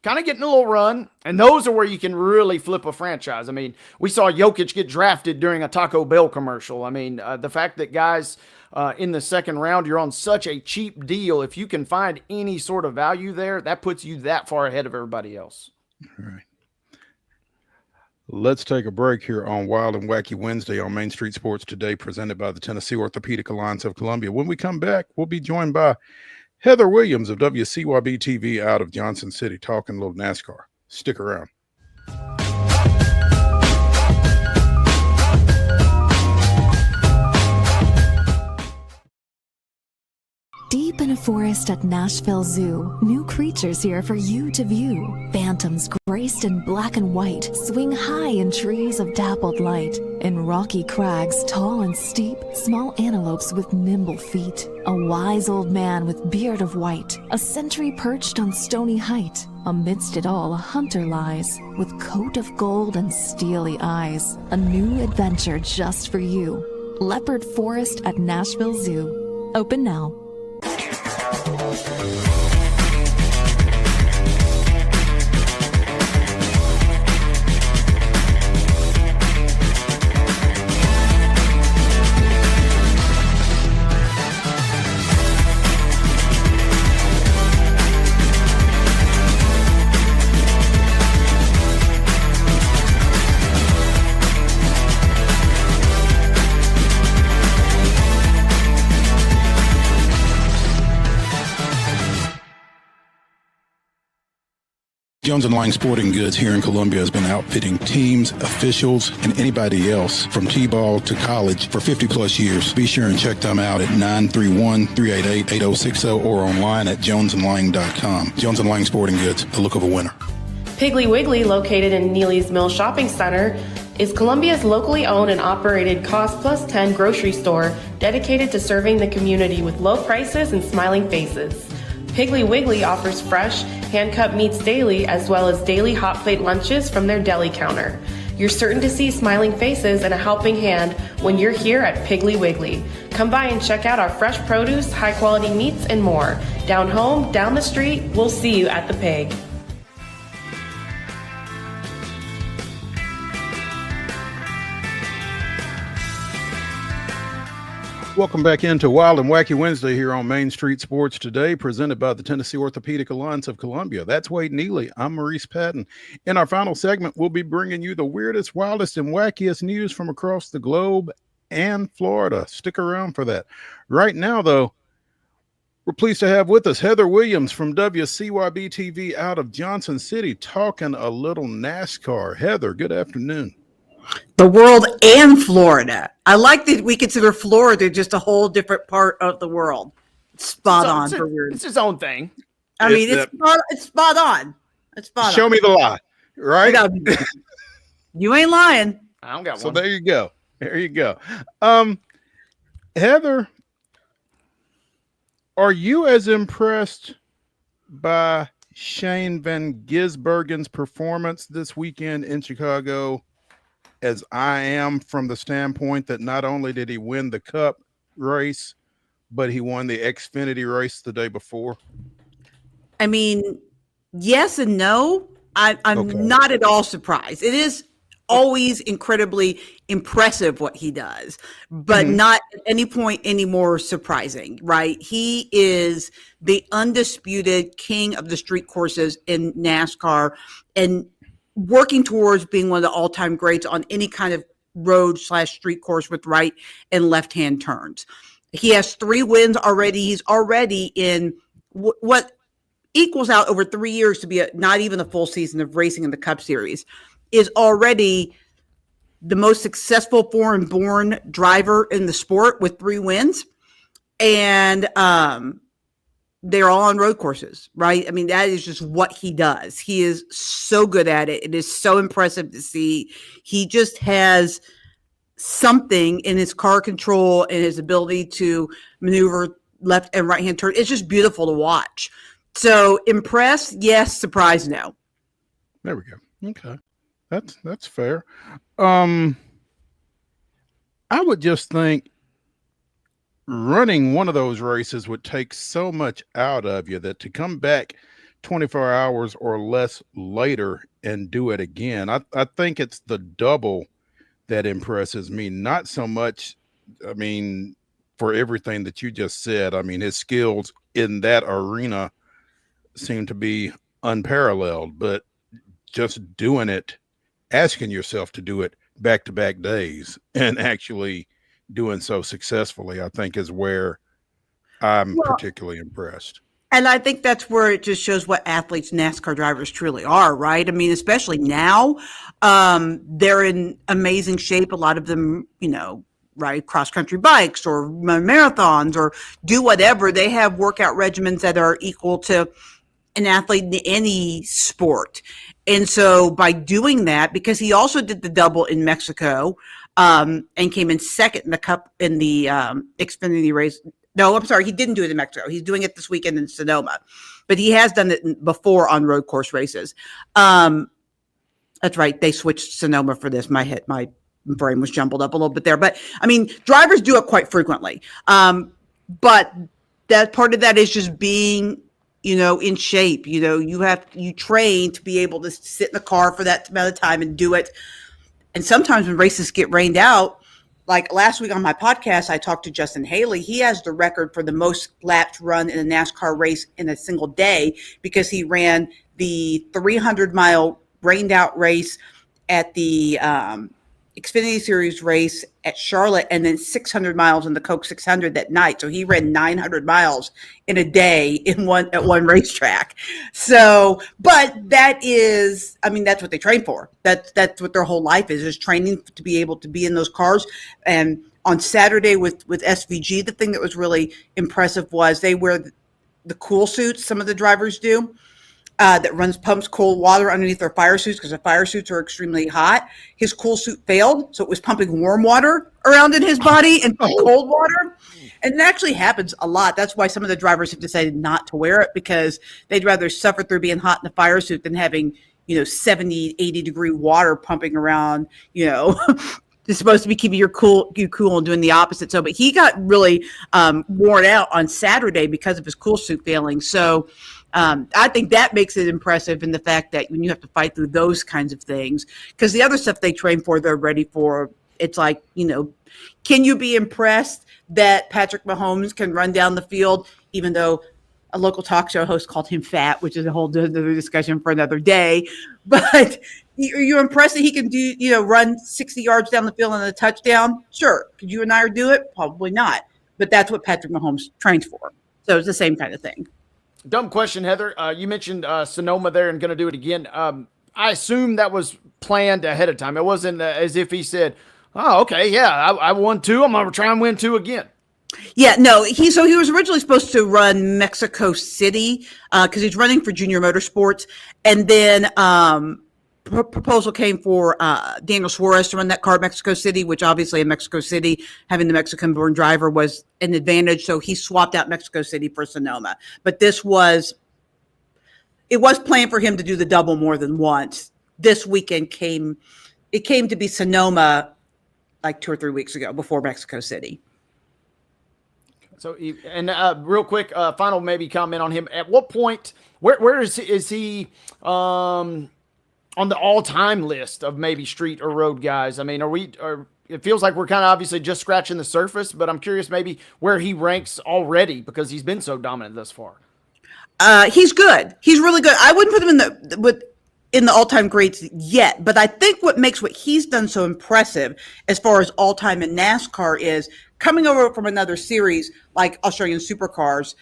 getting a little run. And those are where you can really flip a franchise. I mean, we saw Jokic get drafted during a Taco Bell commercial. I mean, the fact that guys – in the second round, you're on such a cheap deal. If you can find any sort of value there, that puts you that far ahead of everybody else. All right. Let's take a break here on Wild and Wacky Wednesday on Main Street Sports Today, presented by the Tennessee Orthopedic Alliance of Columbia. When we come back, we'll be joined by Heather Williams of WCYB-TV out of Johnson City, talking a little NASCAR. Stick around. Deep in a forest at Nashville Zoo, new creatures here for you to view. Phantoms graced in black and white swing high in trees of dappled light. In rocky crags, tall and steep, small antelopes with nimble feet. A wise old man with beard of white, a sentry perched on stony height. Amidst it all, a hunter lies, with coat of gold and steely eyes. A new adventure just for you. Leopard Forest at Nashville Zoo. Open now. Jones & Lang Sporting Goods here in Columbia has been outfitting teams, officials, and anybody else from T-ball to college for 50 plus years. Be sure and check them out at 931-388-8060 or online at jonesandlang.com. Jones & Lang Sporting Goods, the look of a winner. Piggly Wiggly, located in Neely's Mill Shopping Center, is Columbia's locally owned and operated Cost Plus 10 grocery store dedicated to serving the community with low prices and smiling faces. Piggly Wiggly offers fresh, hand-cut meats daily, as well as daily hot plate lunches from their deli counter. You're certain to see smiling faces and a helping hand when you're here at Piggly Wiggly. Come by and check out our fresh produce, high-quality meats, and more. Down home, down the street, we'll see you at the Pig. Welcome back into Wild and Wacky Wednesday here on Main Street Sports Today, presented by the Tennessee Orthopedic Alliance of Columbia. That's Wade Neely. I'm Maurice Patton. In our final segment, we'll be bringing you the weirdest, wildest, and wackiest news from across the globe and Florida. Stick around for that. Right now, though, we're pleased to have with us Heather Williams from WCYB-TV out of Johnson City, talking a little NASCAR. Heather, good afternoon. The world and Florida. I like that we consider Florida just a whole different part of the world. Spot on for weird. It's his own thing. I mean, it's spot on. It's spot on. Show me the lie, right? You ain't lying. I don't got one. So there you go. There you go. Heather, are you as impressed by Shane Van Gisbergen's performance this weekend in Chicago as I am, from the standpoint that not only did he win the Cup race, but he won the Xfinity race the day before? I mean, yes and no. I'm not at all surprised. It is always incredibly impressive what he does, but not at any point any more surprising, right? He is the undisputed king of the street courses in NASCAR and working towards being one of the all-time greats on any kind of road/street course with right and left-hand turns. He has 3 wins already. He's already in what equals out over 3 years to be not even a full season of racing in the Cup Series, is already the most successful foreign-born driver in the sport with 3 wins. And they're all on road courses, right? I mean, that is just what he does. He is so good at it. It is so impressive to see. He just has something in his car control and his ability to maneuver left and right-hand turn. It's just beautiful to watch. So impressed, yes. Surprised, no. There we go. Okay. That's fair. I would just think running one of those races would take so much out of you that to come back 24 hours or less later and do it again, I think it's the double that impresses me. Not so much, I mean, for everything that you just said. I mean, his skills in that arena seem to be unparalleled, but just doing it, asking yourself to do it back-to-back days and actually doing so successfully, I think is where I'm particularly impressed. And I think that's where it just shows what athletes NASCAR drivers truly are, right? I mean, especially now, they're in amazing shape. A lot of them, you know, ride cross-country bikes or run marathons or do whatever. They have workout regimens that are equal to an athlete in any sport. And so by doing that, because he also did the double in Mexico and came in second in the Cup in the Xfinity race. No, I'm sorry, he didn't do it in Mexico. He's doing it this weekend in Sonoma, but he has done it before on road course races. That's right. They switched Sonoma for this. My brain was jumbled up a little bit there, but I mean, drivers do it quite frequently. But that part of that is just being, you know, in shape. You know, you train to be able to sit in the car for that amount of time and do it. And sometimes when races get rained out, like last week on my podcast, I talked to Justin Haley. He has the record for the most laps run in a NASCAR race in a single day because he ran the 300-mile rained out race at the Xfinity Series race at Charlotte, and then 600 miles in the Coke 600 that night. So he ran 900 miles in a day at one racetrack. So, but that is, I mean, that's what they train for. That's what their whole life is training to be able to be in those cars. And on Saturday with SVG, the thing that was really impressive was they wear the cool suits. Some of the drivers do. That pumps cold water underneath their fire suits because the fire suits are extremely hot. His cool suit failed, so it was pumping warm water around in his body and cold water. And it actually happens a lot. That's why some of the drivers have decided not to wear it because they'd rather suffer through being hot in the fire suit than having, 70, 80-degree water pumping around, It's supposed to be keeping you cool and doing the opposite. So, but he got really worn out on Saturday because of his cool suit failing. So I think that makes it impressive in the fact that when you have to fight through those kinds of things, because the other stuff they train for, they're ready for. It's like, can you be impressed that Patrick Mahomes can run down the field, even though a local talk show host called him fat, which is a whole other discussion for another day. But are you impressed that he can do, run 60 yards down the field on a touchdown? Sure. Could you and I do it? Probably not. But that's what Patrick Mahomes trains for. So it's the same kind of thing. Dumb question, Heather. You mentioned Sonoma there and going to do it again. I assume that was planned ahead of time. It wasn't as if he said, oh, okay, yeah, I won 2. I'm going to try and win 2 again. Yeah, no, he was originally supposed to run Mexico City because he's running for Junior Motorsports. And then proposal came for Daniel Suarez to run that car at Mexico City, which obviously in Mexico City, having the Mexican-born driver was an advantage. So he swapped out Mexico City for Sonoma. But it was planned for him to do the double more than once. This weekend came to be Sonoma like 2 or 3 weeks ago before Mexico City. So, and real quick, final maybe comment on him. At what point, where is he? on the all-time list of maybe street or road guys? I mean, it feels like we're kind of obviously just scratching the surface, but I'm curious maybe where he ranks already because he's been so dominant thus far. He's good. He's really good. I wouldn't put him in the all-time greats yet, but I think what makes what he's done so impressive as far as all-time in NASCAR is coming over from another series like Australian Supercars.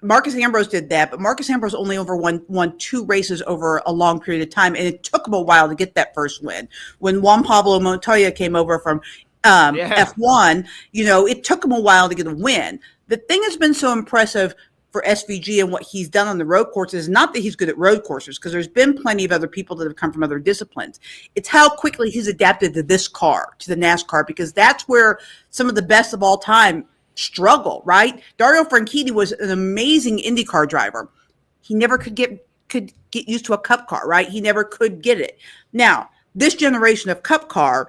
Marcus Ambrose did that, but Marcus Ambrose only won 2 races over a long period of time, and it took him a while to get that first win. When Juan Pablo Montoya came over from F1, it took him a while to get a win. The thing that's been so impressive for SVG and what he's done on the road courses is not that he's good at road courses, because there's been plenty of other people that have come from other disciplines. It's how quickly he's adapted to this car, to the NASCAR, because that's where some of the best of all time struggle, right? Dario Franchitti was an amazing IndyCar driver. He never could get used to a Cup car, right? He never could get it. Now, this generation of Cup car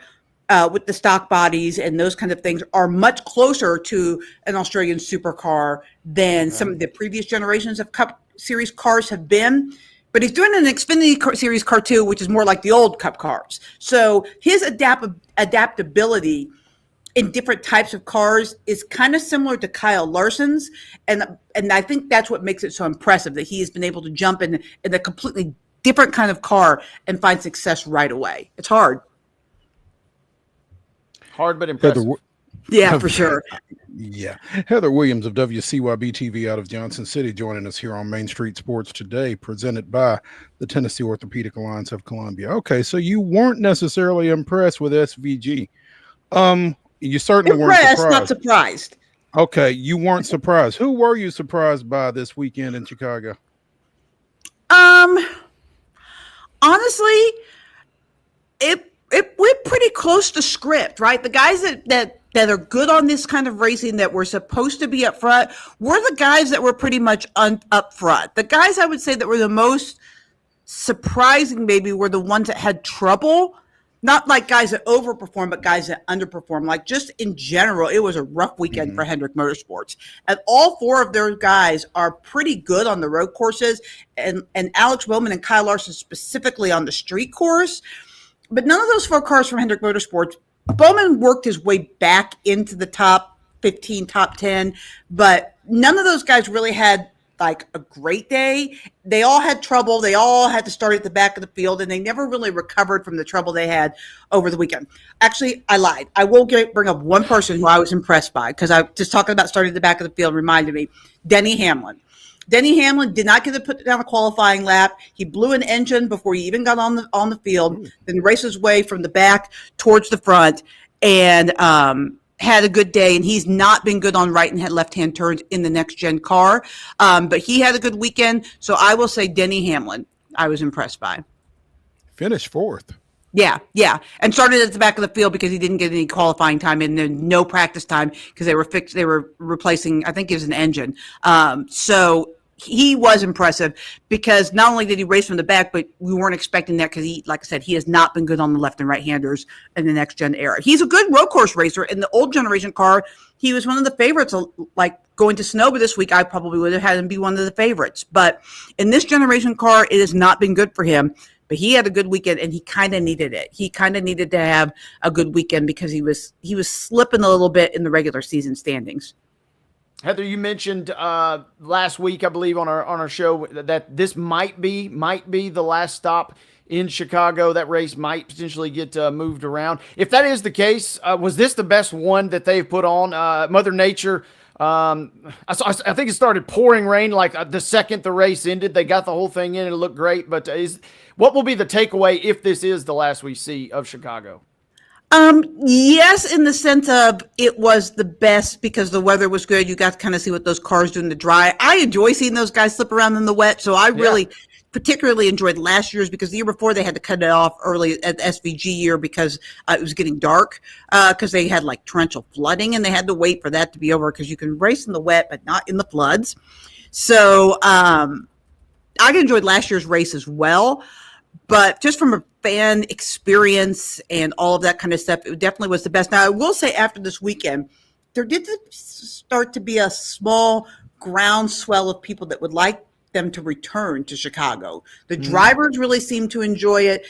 with the stock bodies and those kind of things are much closer to an Australian supercar than some of the previous generations of Cup Series cars have been. But he's doing an Xfinity Series car too, which is more like the old Cup cars. So his adaptability in different types of cars is kind of similar to Kyle Larson's. And I think that's what makes it so impressive, that he has been able to jump in a completely different kind of car and find success right away. It's hard. Hard but impressive. Yeah, for sure. Yeah. Heather Williams of WCYB-TV out of Johnson City joining us here on Main Street Sports Today, presented by the Tennessee Orthopedic Alliance of Columbia. Okay, so you weren't necessarily impressed with SVG. You certainly weren't surprised. Not surprised. Okay, you weren't surprised. Who were you surprised by this weekend in Chicago? Honestly, it went pretty close to script, right? The guys that are good on this kind of racing that were supposed to be up front were the guys that were pretty much up front. The guys I would say that were the most surprising maybe were the ones that had trouble. Not like guys that overperform, but guys that underperform. Like just in general, it was a rough weekend for Hendrick Motorsports. And all 4 of their guys are pretty good on the road courses, and Alex Bowman and Kyle Larson specifically on the street course. But none of those 4 cars from Hendrick Motorsports, Bowman worked his way back into the top 15, top 10, but none of those guys really had like a great day. They all had trouble. They all had to start at the back of the field, and they never really recovered from the trouble they had over the weekend. Actually, I lied. I will bring up one person who I was impressed by, because I just talking about starting at the back of the field reminded me. Denny Hamlin. Denny Hamlin did not get to put down a qualifying lap. He blew an engine before he even got on the field, then raced his way from the back towards the front, and had a good day. And he's not been good on right and left-hand turns in the next-gen car. But he had a good weekend. So I will say Denny Hamlin, I was impressed by. Finished 4th. Yeah. And started at the back of the field because he didn't get any qualifying time and then no practice time because they were replacing, I think it was an engine. So he was impressive because not only did he race from the back, but we weren't expecting that because he, like I said, he has not been good on the left and right handers in the next gen era. He's a good road course racer. In the old generation car, he was one of the favorites. Like going to Sonoma this week, I probably would have had him be one of the favorites. But in this generation car, it has not been good for him. But he had a good weekend, and he kind of needed it. He kind of needed to have a good weekend because he was slipping a little bit in the regular season standings. Heather, you mentioned last week, I believe, on our show that this might be the last stop in Chicago. That race might potentially get moved around. If that is the case, was this the best one that they've put on? Mother Nature, I think it started pouring rain like the second the race ended. They got the whole thing in and it looked great. But what will be the takeaway if this is the last we see of Chicago? Yes, in the sense of it was the best because the weather was good. You got to kind of see what those cars do in the dry. I enjoy seeing those guys slip around in the wet. So I really particularly enjoyed last year's because the year before they had to cut it off early at the SVG year because it was getting dark because they had like torrential flooding and they had to wait for that to be over because you can race in the wet but not in the floods. So I enjoyed last year's race as well. But just from a fan experience and all of that kind of stuff, it definitely was the best. Now, I will say after this weekend, there did start to be a small groundswell of people that would like them to return to Chicago. The drivers really seem to enjoy it.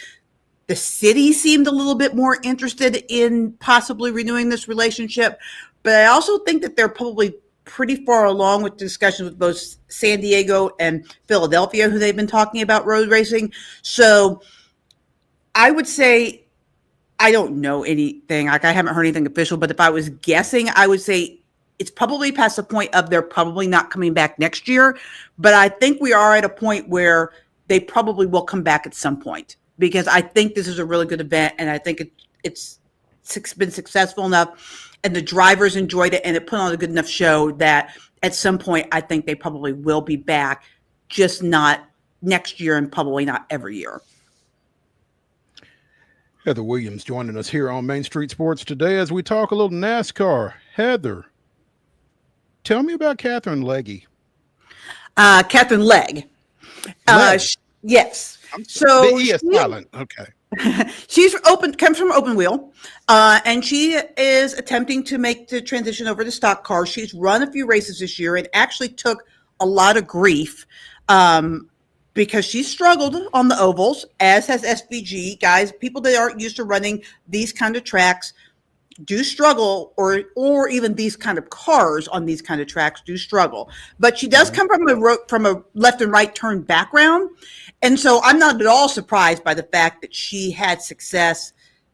The city seemed a little bit more interested in possibly renewing this relationship, but I also think that they're probably pretty far along with discussions with both San Diego and Philadelphia, who they've been talking about road racing. So I would say, I don't know anything. Like, I haven't heard anything official, but if I was guessing, I would say it's probably past the point of they're probably not coming back next year. But I think we are at a point where they probably will come back at some point, because I think this is a really good event, and I think it's been successful enough, and the drivers enjoyed it, and it put on a good enough show that at some point I think they probably will be back, just not next year and probably not every year. Heather Williams joining us here on Main Street Sports today as we talk a little NASCAR. Heather, tell me about Catherine Legge. Catherine Legge. Yes. So the E is silent. Okay. comes from open wheel, and she is attempting to make the transition over to stock cars. She's run a few races this year and actually took a lot of grief because she struggled on the ovals, as has SVG. Guys, people that aren't used to running these kind of tracks do struggle, or even these kind of cars on these kind of tracks do struggle. But she does come from a left and right turn background, and so I'm not at all surprised by the fact that she had success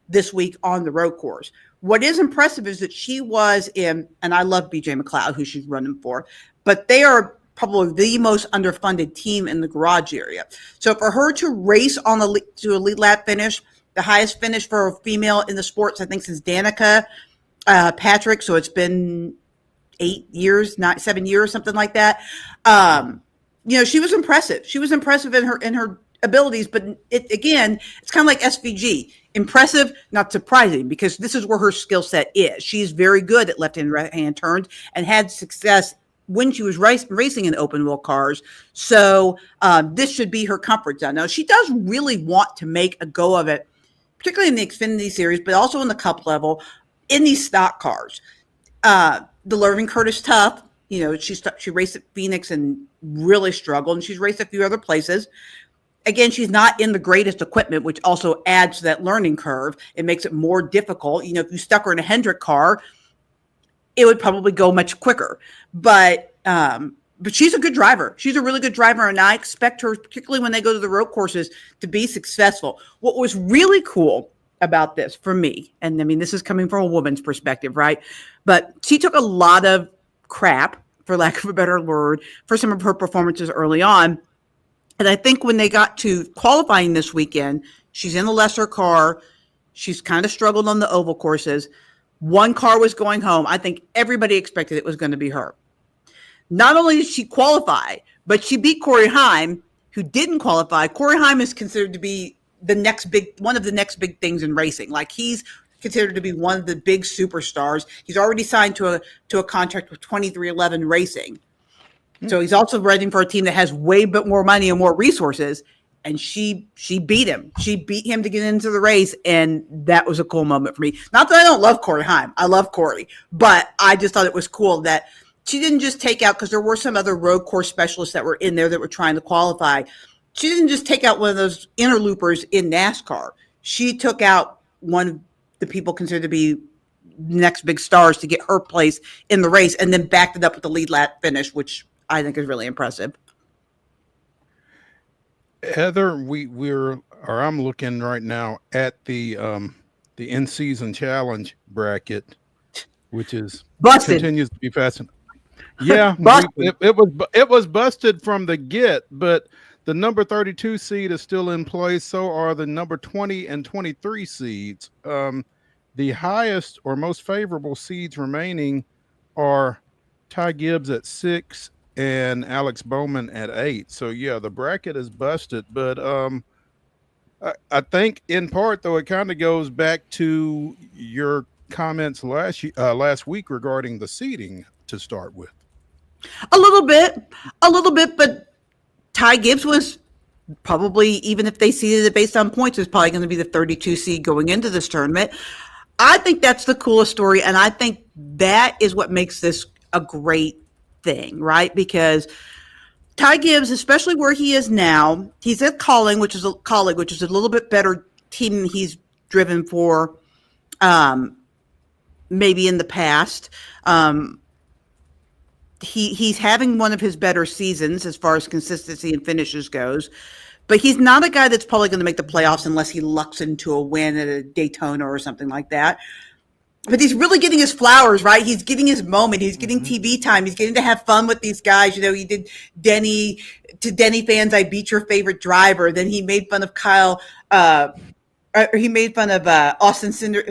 this week on the road course. What is impressive is that she was in, and I love BJ McLeod, who she's running for, but they are probably the most underfunded team in the garage area. So for her to race on to a lead lap finish, the highest finish for a female in the sports, I think, since Danica Patrick. So it's been 7 years, something like that. She was impressive. She was impressive in her abilities, but it's kind of like SVG. Impressive, not surprising, because this is where her skill set is. She's very good at left and right hand turns and had success when she was racing in open wheel cars. So this should be her comfort zone. Now, she does really want to make a go of it, particularly in the Xfinity Series, but also in the Cup level, in these stock cars. The Learning Curtis Tough, she raced at Phoenix and really struggled, and she's raced a few other places. Again, she's not in the greatest equipment, which also adds to that learning curve. It makes it more difficult. If you stuck her in a Hendrick car, it would probably go much quicker. But she's a good driver. She's a really good driver, and I expect her, particularly when they go to the road courses, to be successful. What was really cool about this for me, and I mean, this is coming from a woman's perspective, right? But she took a lot of crap, for lack of a better word, for some of her performances early on. And I think when they got to qualifying this weekend, she's in a lesser car. She's kind of struggled on the oval courses. One car was going home. I think everybody expected it was going to be her. Not only did she qualify, but she beat Corey Heim, who didn't qualify. Corey Heim is considered to be one of the next big things in racing. Like, he's considered to be one of the big superstars. He's already signed to a contract with 2311 Racing. So he's also running for a team that has way bit more money and more resources. And she beat him. She beat him to get into the race, and that was a cool moment for me. Not that I don't love Corey Heim. I love Corey. But I just thought it was cool that she didn't just take out, because there were some other road course specialists that were in there that were trying to qualify. She didn't just take out one of those interloopers in NASCAR. She took out one of the people considered to be next big stars to get her place in the race, and then backed it up with the lead lap finish, which I think is really impressive. Heather, I'm looking right now at the in-season challenge bracket, which is busted. Continues to be fascinating. Yeah, it was busted from the get, but the number 32 seed is still in place. So are the number 20 and 23 seeds. The highest or most favorable seeds remaining are Ty Gibbs at 6 and Alex Bowman at 8. So yeah, the bracket is busted, but I think in part, though, it kind of goes back to your comments last week regarding the seeding to start with. A little bit, but Ty Gibbs was probably, even if they seeded it based on points, is probably going to be the 32 seed going into this tournament. I think that's the coolest story, and I think that is what makes this a great thing, right? Because Ty Gibbs, especially where he is now, he's at Colling, which is a little bit better team than he's driven for, maybe in the past. He's having one of his better seasons as far as consistency and finishes goes, but he's not a guy that's probably going to make the playoffs unless he lucks into a win at a Daytona or something like that. But he's really getting his flowers, right? He's getting his moment. He's getting TV time. He's getting to have fun with these guys. You know, he did Denny fans, I beat your favorite driver. Then he made fun of he made fun of Austin Cinder.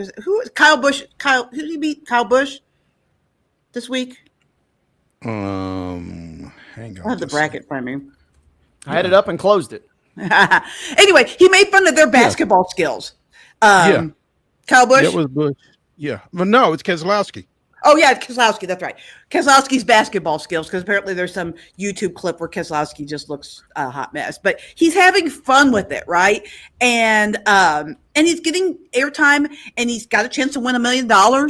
Kyle Busch? Who did he beat? Kyle Busch this week? Hang on. I have the bracket in front of me. I had it up and closed it. Anyway, he made fun of their basketball skills. Kyle Busch? It was Busch. Yeah. But no, it's Keselowski. Oh, yeah, Keselowski. That's right. Keselowski's basketball skills, because apparently there's some YouTube clip where Keselowski just looks a hot mess. But he's having fun with it, right? And he's getting airtime, and he's got a chance to win $1 million,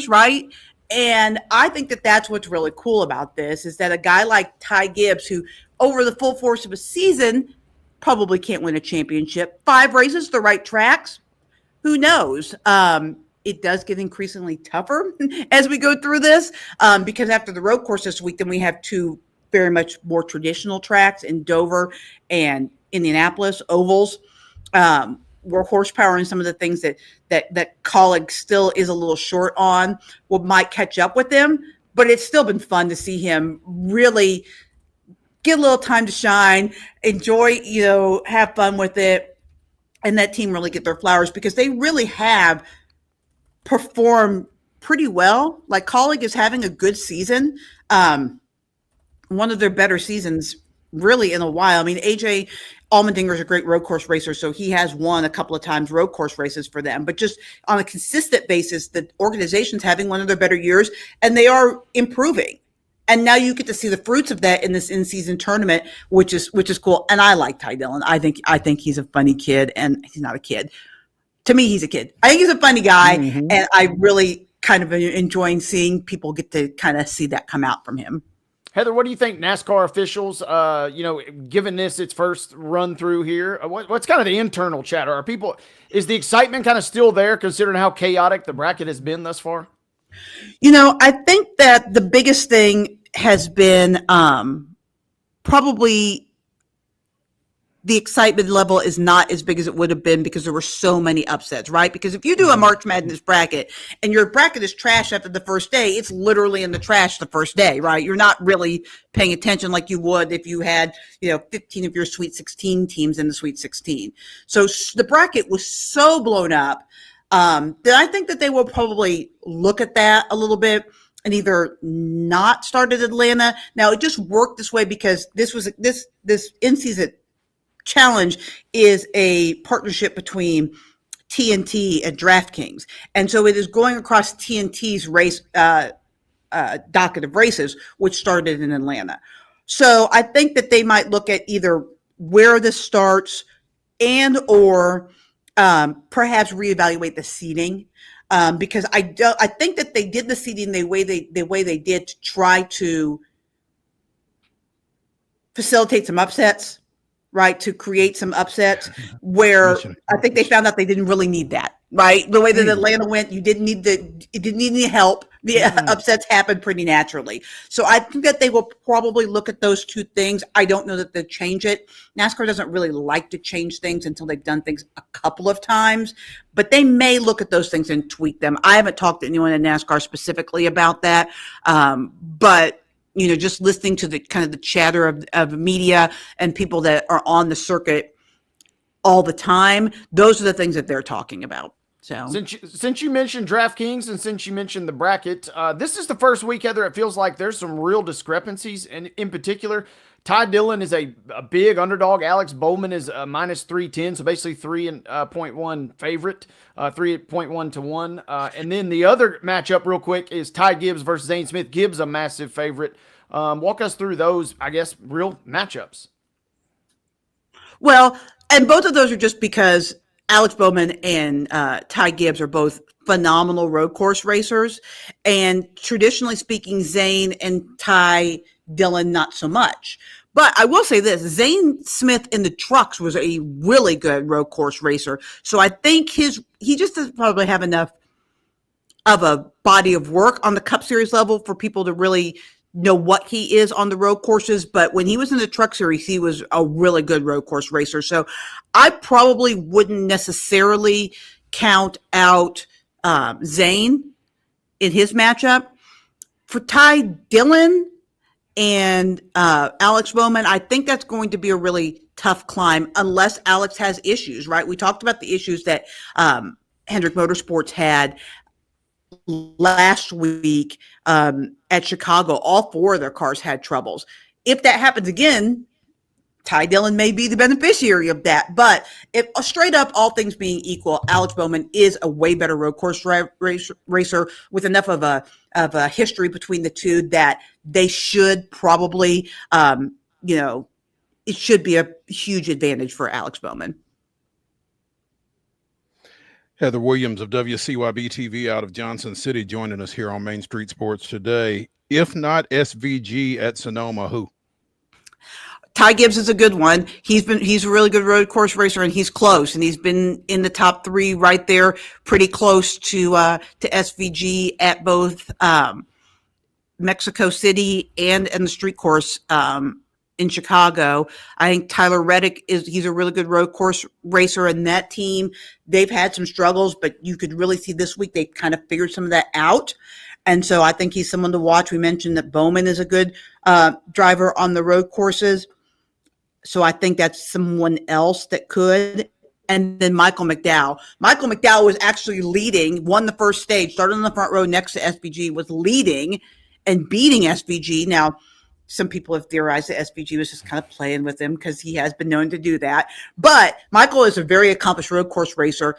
right? And I think that that's what's really cool about this, is that a guy like Ty Gibbs, who over the full force of a season probably can't win a championship, 5 races, the right tracks, who knows? It does get increasingly tougher as we go through this, because after the road course this week, then we have 2 very much more traditional tracks in Dover and Indianapolis, ovals, where horsepower and some of the things that Colleague still is a little short on might catch up with him. But it's still been fun to see him really get a little time to shine, enjoy, have fun with it, and that team really get their flowers, because they really have perform pretty well. Like, Colleague is having a good season, one of their better seasons really in a while. I mean, AJ Allmendinger is a great road course racer, so he has won a couple of times road course races for them, but just on a consistent basis, the organization's having one of their better years, and they are improving. And now you get to see the fruits of that in this in-season tournament, which is cool. And I like Ty Dillon. I think he's a funny kid, and he's not a kid. To me, he's a kid. I think he's a funny guy, and I really kind of enjoying seeing people get to kind of see that come out from him. Heather, what do you think NASCAR officials, given this its first run through here, what's kind of the internal chatter? Is the excitement kind of still there, considering how chaotic the bracket has been thus far? I think that the biggest thing has been probably the excitement level is not as big as it would have been, because there were so many upsets, right? Because if you do a March Madness bracket and your bracket is trash after the first day, it's literally in the trash the first day, right? You're not really paying attention like you would if you had, 15 of your Sweet 16 teams in the Sweet 16. So the bracket was so blown up that I think that they will probably look at that a little bit and either not start at Atlanta. Now, it just worked this way because this in-season challenge is a partnership between TNT and DraftKings. And so it is going across TNT's race docket of races, which started in Atlanta. So I think that they might look at either where this starts and or perhaps reevaluate the seeding, because I think that they did the seeding the way they did to try to facilitate some upsets, right? To create some upsets where I think they found out they didn't really need that, right? The way that Atlanta went, it didn't need any help. The upsets happened pretty naturally. So I think that they will probably look at those 2 things. I don't know that they'll change it. NASCAR doesn't really like to change things until they've done things a couple of times, but they may look at those things and tweak them. I haven't talked to anyone in NASCAR specifically about that, but just listening to the kind of the chatter of media and people that are on the circuit all the time, those are the things that they're talking about. So since you mentioned DraftKings and since you mentioned the bracket, this is the first week, Heather, it feels like there's some real discrepancies. And in particular, Ty Dillon is a big underdog. Alex Bowman is a minus 310, so basically 3.1 favorite, 3.1 to 1. And then the other matchup real quick is Ty Gibbs versus Zane Smith. Gibbs a massive favorite. Walk us through those, I guess, real matchups. Well, and both of those are just because Alex Bowman and Ty Gibbs are both phenomenal road course racers. And traditionally speaking, Zane and Ty Dillon, not so much. But I will say this, Zane Smith in the trucks was a really good road course racer. So I think he just doesn't probably have enough of a body of work on the Cup Series level for people to really know what he is on the road courses. But when he was in the Truck Series, he was a really good road course racer. So I probably wouldn't necessarily count out Zane in his matchup. For Ty Dillon and Alex Bowman, I think that's going to be a really tough climb unless Alex has issues, right? We talked about the issues that Hendrick Motorsports had last week at Chicago. All 4 of their cars had troubles. If that happens again, Ty Dillon may be the beneficiary of that. But if straight up, all things being equal, Alex Bowman is a way better road course racer with enough of a history between the two that they should probably, it should be a huge advantage for Alex Bowman. Heather Williams of WCYB-TV out of Johnson City joining us here on Main Street Sports today. If not SVG at Sonoma, who? Ty Gibbs is a good one. He's a really good road course racer, and he's close, and he's been in the top 3 right there, pretty close to SVG at both Mexico City and in the street course in Chicago. I think Tyler Reddick he's a really good road course racer, and that team, they've had some struggles, but you could really see this week they kind of figured some of that out. And so I think he's someone to watch. We mentioned that Bowman is a good driver on the road courses. So I think that's someone else that could. And then Michael McDowell. Michael McDowell was actually leading, won the first stage, started in the front row next to SVG, was leading and beating SVG. Now, some people have theorized that SVG was just kind of playing with him because he has been known to do that. But Michael is a very accomplished road course racer.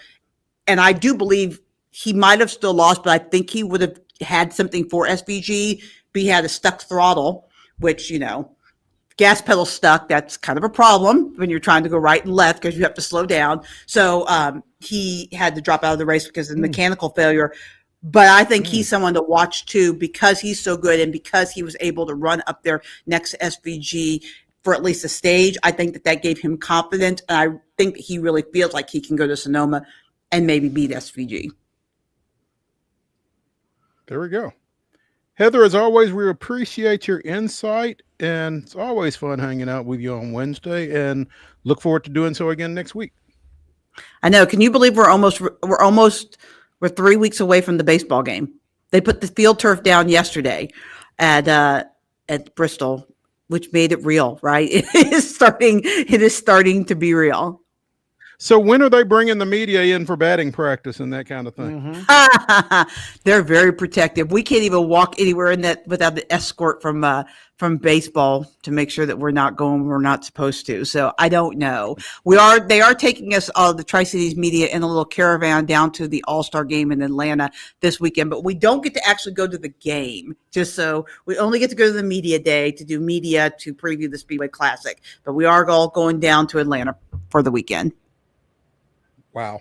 And I do believe he might have still lost, but I think he would have had something for SVG, but he had a stuck throttle, which, gas pedal stuck, that's kind of a problem when you're trying to go right and left because you have to slow down. So he had to drop out of the race because of the mechanical failure. But I think he's someone to watch too because he's so good and because he was able to run up there next to SVG for at least a stage. I think that gave him confidence, and I think that he really feels like he can go to Sonoma and maybe beat SVG. There we go. Heather, as always, we appreciate your insight, and it's always fun hanging out with you on Wednesday, and look forward to doing so again next week. I know. Can you believe we're 3 weeks away from the baseball game? They put the field turf down yesterday at Bristol, which made it real, right? It is starting to be real. So when are they bringing the media in for batting practice and that kind of thing? They're very protective. We can't even walk anywhere in that without the escort from baseball to make sure that we're not going where we're not supposed to. So I don't know. They are taking us, the Tri-Cities media, in a little caravan down to the All-Star game in Atlanta this weekend, but we don't get to actually go to the game. Just so we only get to go to the media day to do media to preview the Speedway Classic, but we are all going down to Atlanta for the weekend. Wow.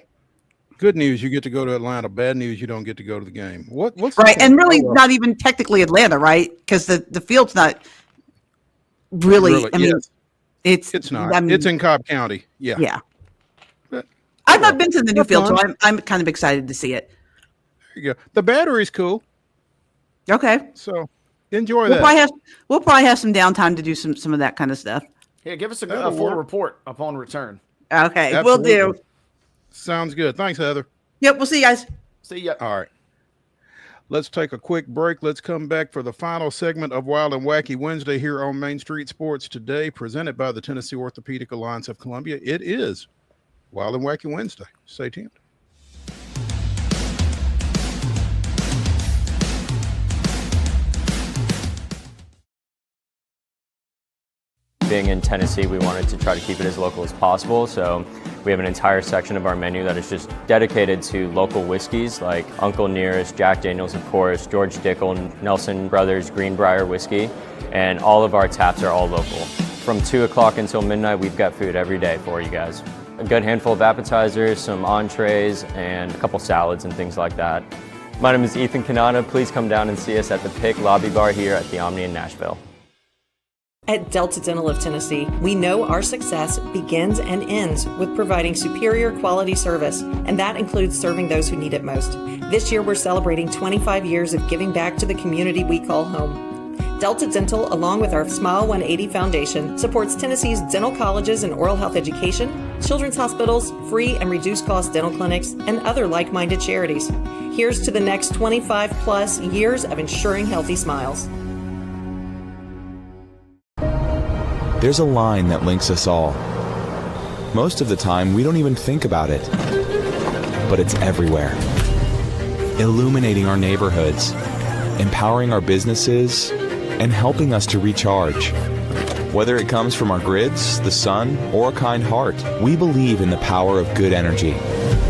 Good news, you get to go to Atlanta. Bad news, you don't get to go to the game. What's right? And really not even technically Atlanta, right? Because the field's not really, I mean, yes. It's not. I mean, it's in Cobb County. Yeah. Yeah. But, I've not been to the new field, so I'm kind of excited to see it. There you go. The battery's cool. Okay. So enjoy that. We'll probably have some downtime to do some of that kind of stuff. Yeah, give us a full report upon return. Okay, Absolutely. We'll do. Sounds good. Thanks, Heather. Yep, we'll see you guys. See ya. All right. Let's take a quick break. Let's come back for the final segment of Wild and Wacky Wednesday here on Main Street Sports today, presented by the Tennessee Orthopedic Alliance of Columbia. It is Wild and Wacky Wednesday. Stay tuned. Being in Tennessee, we wanted to try to keep it as local as possible, so we have an entire section of our menu that is just dedicated to local whiskeys like Uncle Nearest, Jack Daniels, of course, George Dickel, Nelson Brothers, Greenbrier Whiskey, and all of our taps are all local. From 2 o'clock until midnight, we've got food every day for you guys. A good handful of appetizers, some entrees, and a couple salads and things like that. My name is Ethan Kanata. Please come down and see us at the Pick Lobby Bar here at the Omni in Nashville. At Delta Dental of Tennessee, we know our success begins and ends with providing superior quality service, and that includes serving those who need it most. This year, we're celebrating 25 years of giving back to the community we call home. Delta Dental, along with our Smile 180 Foundation, supports Tennessee's dental colleges and oral health education, children's hospitals, free and reduced cost dental clinics, and other like-minded charities. Here's to the next 25 plus years of ensuring healthy smiles. There's a line that links us all. Most of the time, we don't even think about it, but it's everywhere. Illuminating our neighborhoods, empowering our businesses, and helping us to recharge. Whether it comes from our grids, the sun, or a kind heart, we believe in the power of good energy.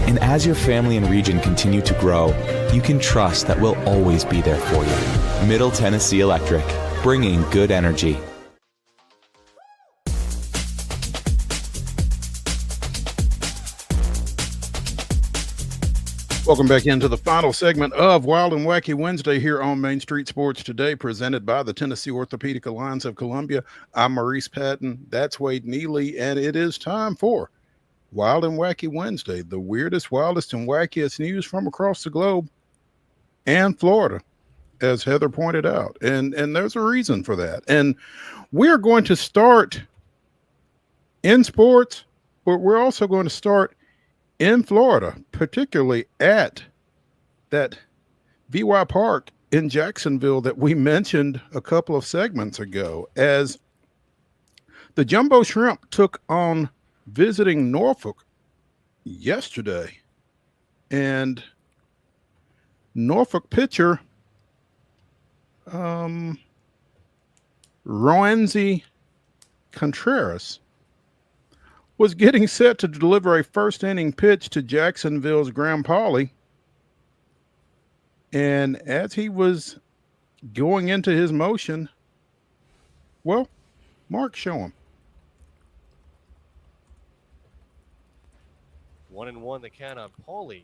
And as your family and region continue to grow, you can trust that we'll always be there for you. Middle Tennessee Electric, bringing good energy. Welcome back into the final segment of Wild and Wacky Wednesday here on Main Street Sports Today, presented by the Tennessee Orthopedic Alliance of Columbia. I'm Maurice Patton. That's Wade Neely, and it is time for Wild and Wacky Wednesday, the weirdest, wildest, and wackiest news from across the globe and Florida, as Heather pointed out. And there's a reason for that. And we're going to start in sports, but we're also going to start in Florida, particularly at that VY Park in Jacksonville that we mentioned a couple of segments ago, as the Jumbo Shrimp took on visiting Norfolk yesterday. And Norfolk pitcher Roansy Contreras was getting set to deliver a first inning pitch to Jacksonville's Graham Pauley. And as he was going into his motion, well, Mark, show him. 1-1 the count on Pauley.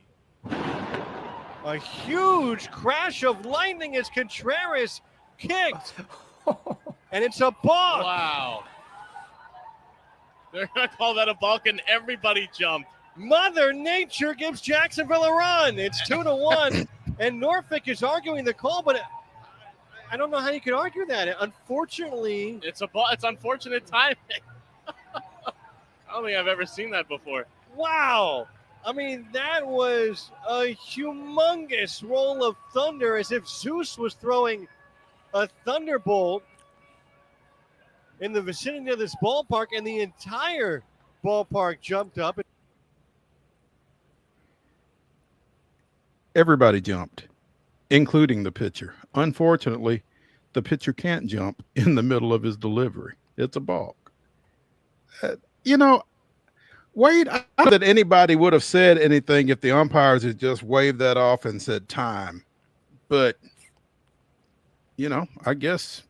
A huge crash of lightning as Contreras kicked. And it's a balk. Wow. They're going to call that a balk, and everybody jumped. Mother Nature gives Jacksonville a run. It's 2-1, and Norfolk is arguing the call, but I don't know how you could argue that. Unfortunately, it's unfortunate timing. I don't think I've ever seen that before. Wow. I mean, that was a humongous roll of thunder, as if Zeus was throwing a thunderbolt in the vicinity of this ballpark, and the entire ballpark jumped up. Everybody jumped, including the pitcher. Unfortunately, the pitcher can't jump in the middle of his delivery. It's a balk. Wade, I don't know that anybody would have said anything if the umpires had just waved that off and said time. But, I guess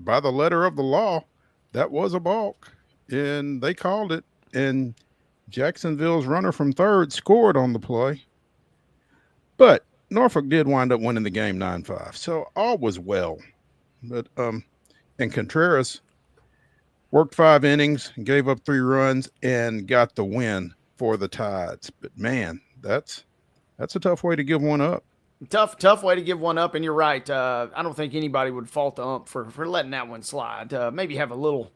by the letter of the law, that was a balk, and they called it, and Jacksonville's runner from third scored on the play. But Norfolk did wind up winning the game 9-5, so all was well. But and Contreras worked 5 innings, gave up 3 runs, and got the win for the Tides. But man, that's a tough way to give one up. Tough way to give one up, and you're right. I don't think anybody would fault the ump for letting that one slide. Maybe have a little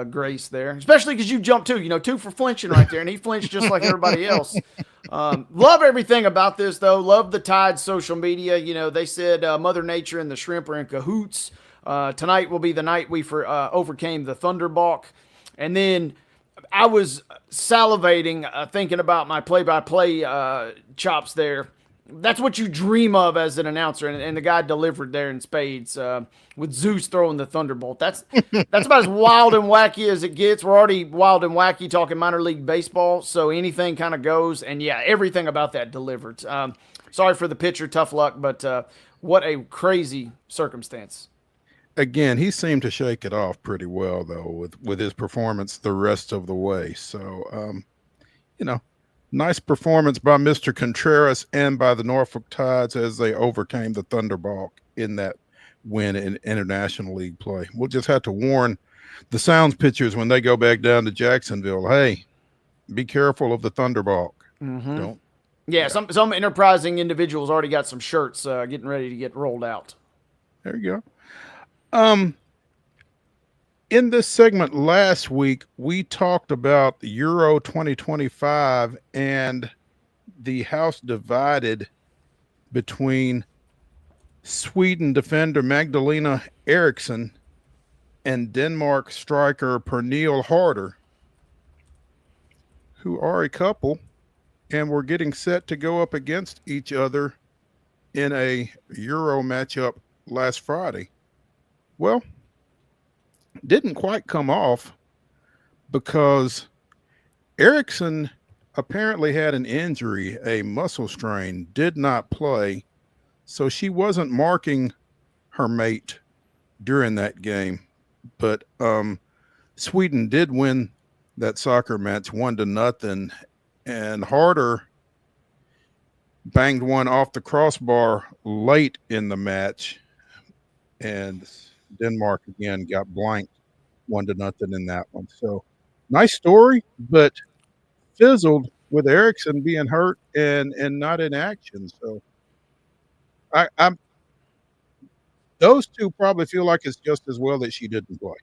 grace there, especially because you jumped 2. 2 for flinching right there, and he flinched just like everybody else. Love everything about this, though. Love the Tide's social media. They said Mother Nature and the Shrimp are in cahoots. Tonight will be the night we overcame the Thunderbalk. And then I was salivating thinking about my play-by-play chops there. That's what you dream of as an announcer, and the guy delivered there in spades with Zeus throwing the thunderbolt. That's about as wild and wacky as it gets. We're already wild and wacky talking minor league baseball, so anything kind of goes. And yeah, everything about that delivered. Sorry for the pitcher, tough luck, but what a crazy circumstance. Again, he seemed to shake it off pretty well, though, with his performance the rest of the way. So, nice performance by Mr. Contreras and by the Norfolk Tides as they overcame the Thunderbalk in that win in international league play. We'll just have to warn the Sounds pitchers when they go back down to Jacksonville, hey, be careful of the Thunderbolk. Don't. Yeah, some enterprising individuals already got some shirts getting ready to get rolled out. There you go. In this segment last week, we talked about the Euro 2025 and the house divided between Sweden defender Magdalena Eriksson and Denmark striker Pernille Harder, who are a couple and were getting set to go up against each other in a Euro matchup last Friday. Well, didn't quite come off because Eriksson apparently had an injury, a muscle strain, did not play, so she wasn't marking her mate during that game. But Sweden did win that soccer match 1-0, and Harder banged one off the crossbar late in the match, and Denmark again got blanked 1-0 in that one. So nice story, but fizzled with Eriksson being hurt and not in action. So I'm those two probably feel like it's just as well that she didn't play.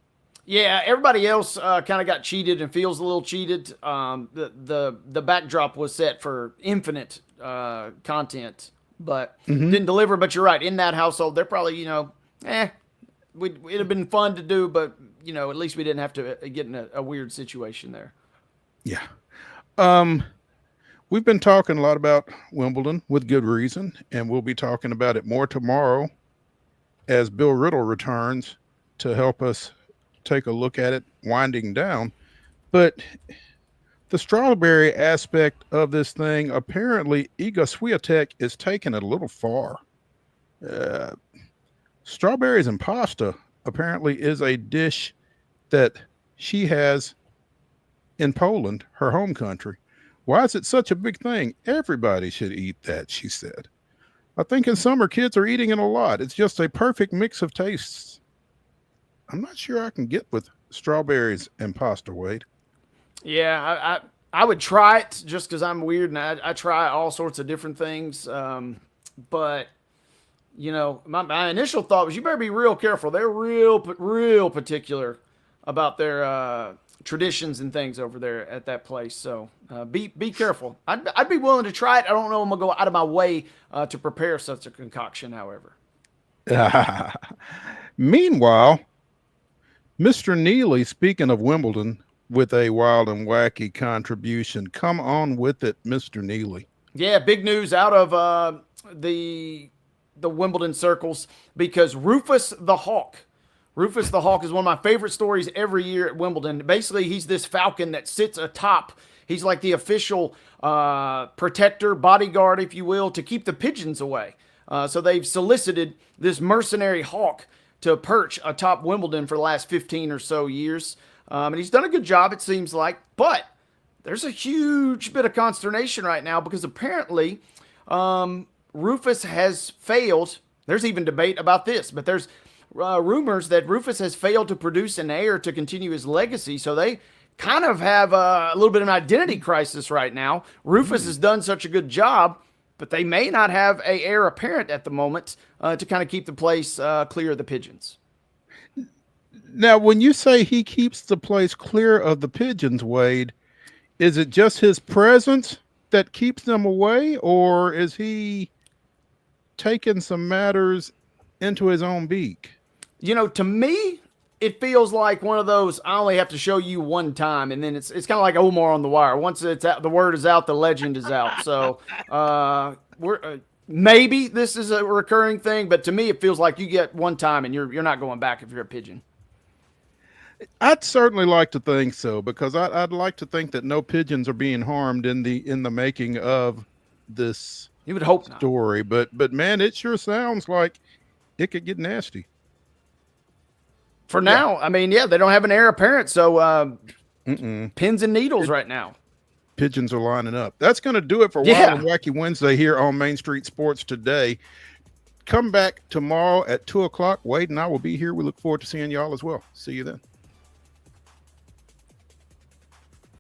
Yeah, everybody else kind of got cheated and feels a little cheated. The backdrop was set for infinite content, but didn't deliver. But you're right, in that household, they're probably, it'd have been fun to do, but at least we didn't have to get in a weird situation there. Yeah. We've been talking a lot about Wimbledon with good reason, and we'll be talking about it more tomorrow as Bill Riddle returns to help us take a look at it winding down. But the strawberry aspect of this thing, apparently Iga Swiatek is taking it a little far. Strawberries and pasta apparently is a dish that she has in Poland, her home country. Why is it such a big thing? Everybody should eat that, she said. I think in summer kids are eating it a lot. It's just a perfect mix of tastes. I'm not sure I can get with strawberries and pasta, Wade. Yeah, I would try it just because I'm weird and I try all sorts of different things. But my initial thought was you better be real careful. They're real particular about their traditions and things over there at that place. So be careful. I'd be willing to try it. I don't know if I'm gonna go out of my way to prepare such a concoction, however. Meanwhile, Mr. Neely, speaking of Wimbledon, with a wild and wacky contribution. Come on with it, Mr. Neely. Yeah, big news out of the Wimbledon circles because Rufus the Hawk is one of my favorite stories every year at Wimbledon. Basically, he's this falcon that sits atop. He's like the official protector, bodyguard, if you will, to keep the pigeons away. So they've solicited this mercenary hawk to perch atop Wimbledon for the last 15 or so years. And he's done a good job, it seems like. But there's a huge bit of consternation right now because apparently Rufus has failed. There's even debate about this, but there's rumors that Rufus has failed to produce an heir to continue his legacy. So they kind of have a little bit of an identity crisis right now. Rufus has done such a good job, but they may not have an heir apparent at the moment to kind of keep the place clear of the pigeons. Now, when you say he keeps the place clear of the pigeons, Wade, is it just his presence that keeps them away, or is he taking some matters into his own beak? To me, it feels like one of those, I only have to show you one time, and then it's kind of like Omar on the Wire. Once it's out, the word is out, the legend is out. So maybe this is a recurring thing, but to me, it feels like you get one time and you're not going back if you're a pigeon. I'd certainly like to think so, because I'd like to think that no pigeons are being harmed in the making of this. You would hope story, not. But man, it sure sounds like it could get nasty. For now, I mean, they don't have an heir apparent, so pins and needles right now. Pigeons are lining up. That's going to do it for Wild and Wacky Wednesday here on Main Street Sports today. come back tomorrow at 2 o'clock. Wade and I will be here. We look forward to seeing y'all as well. See you then.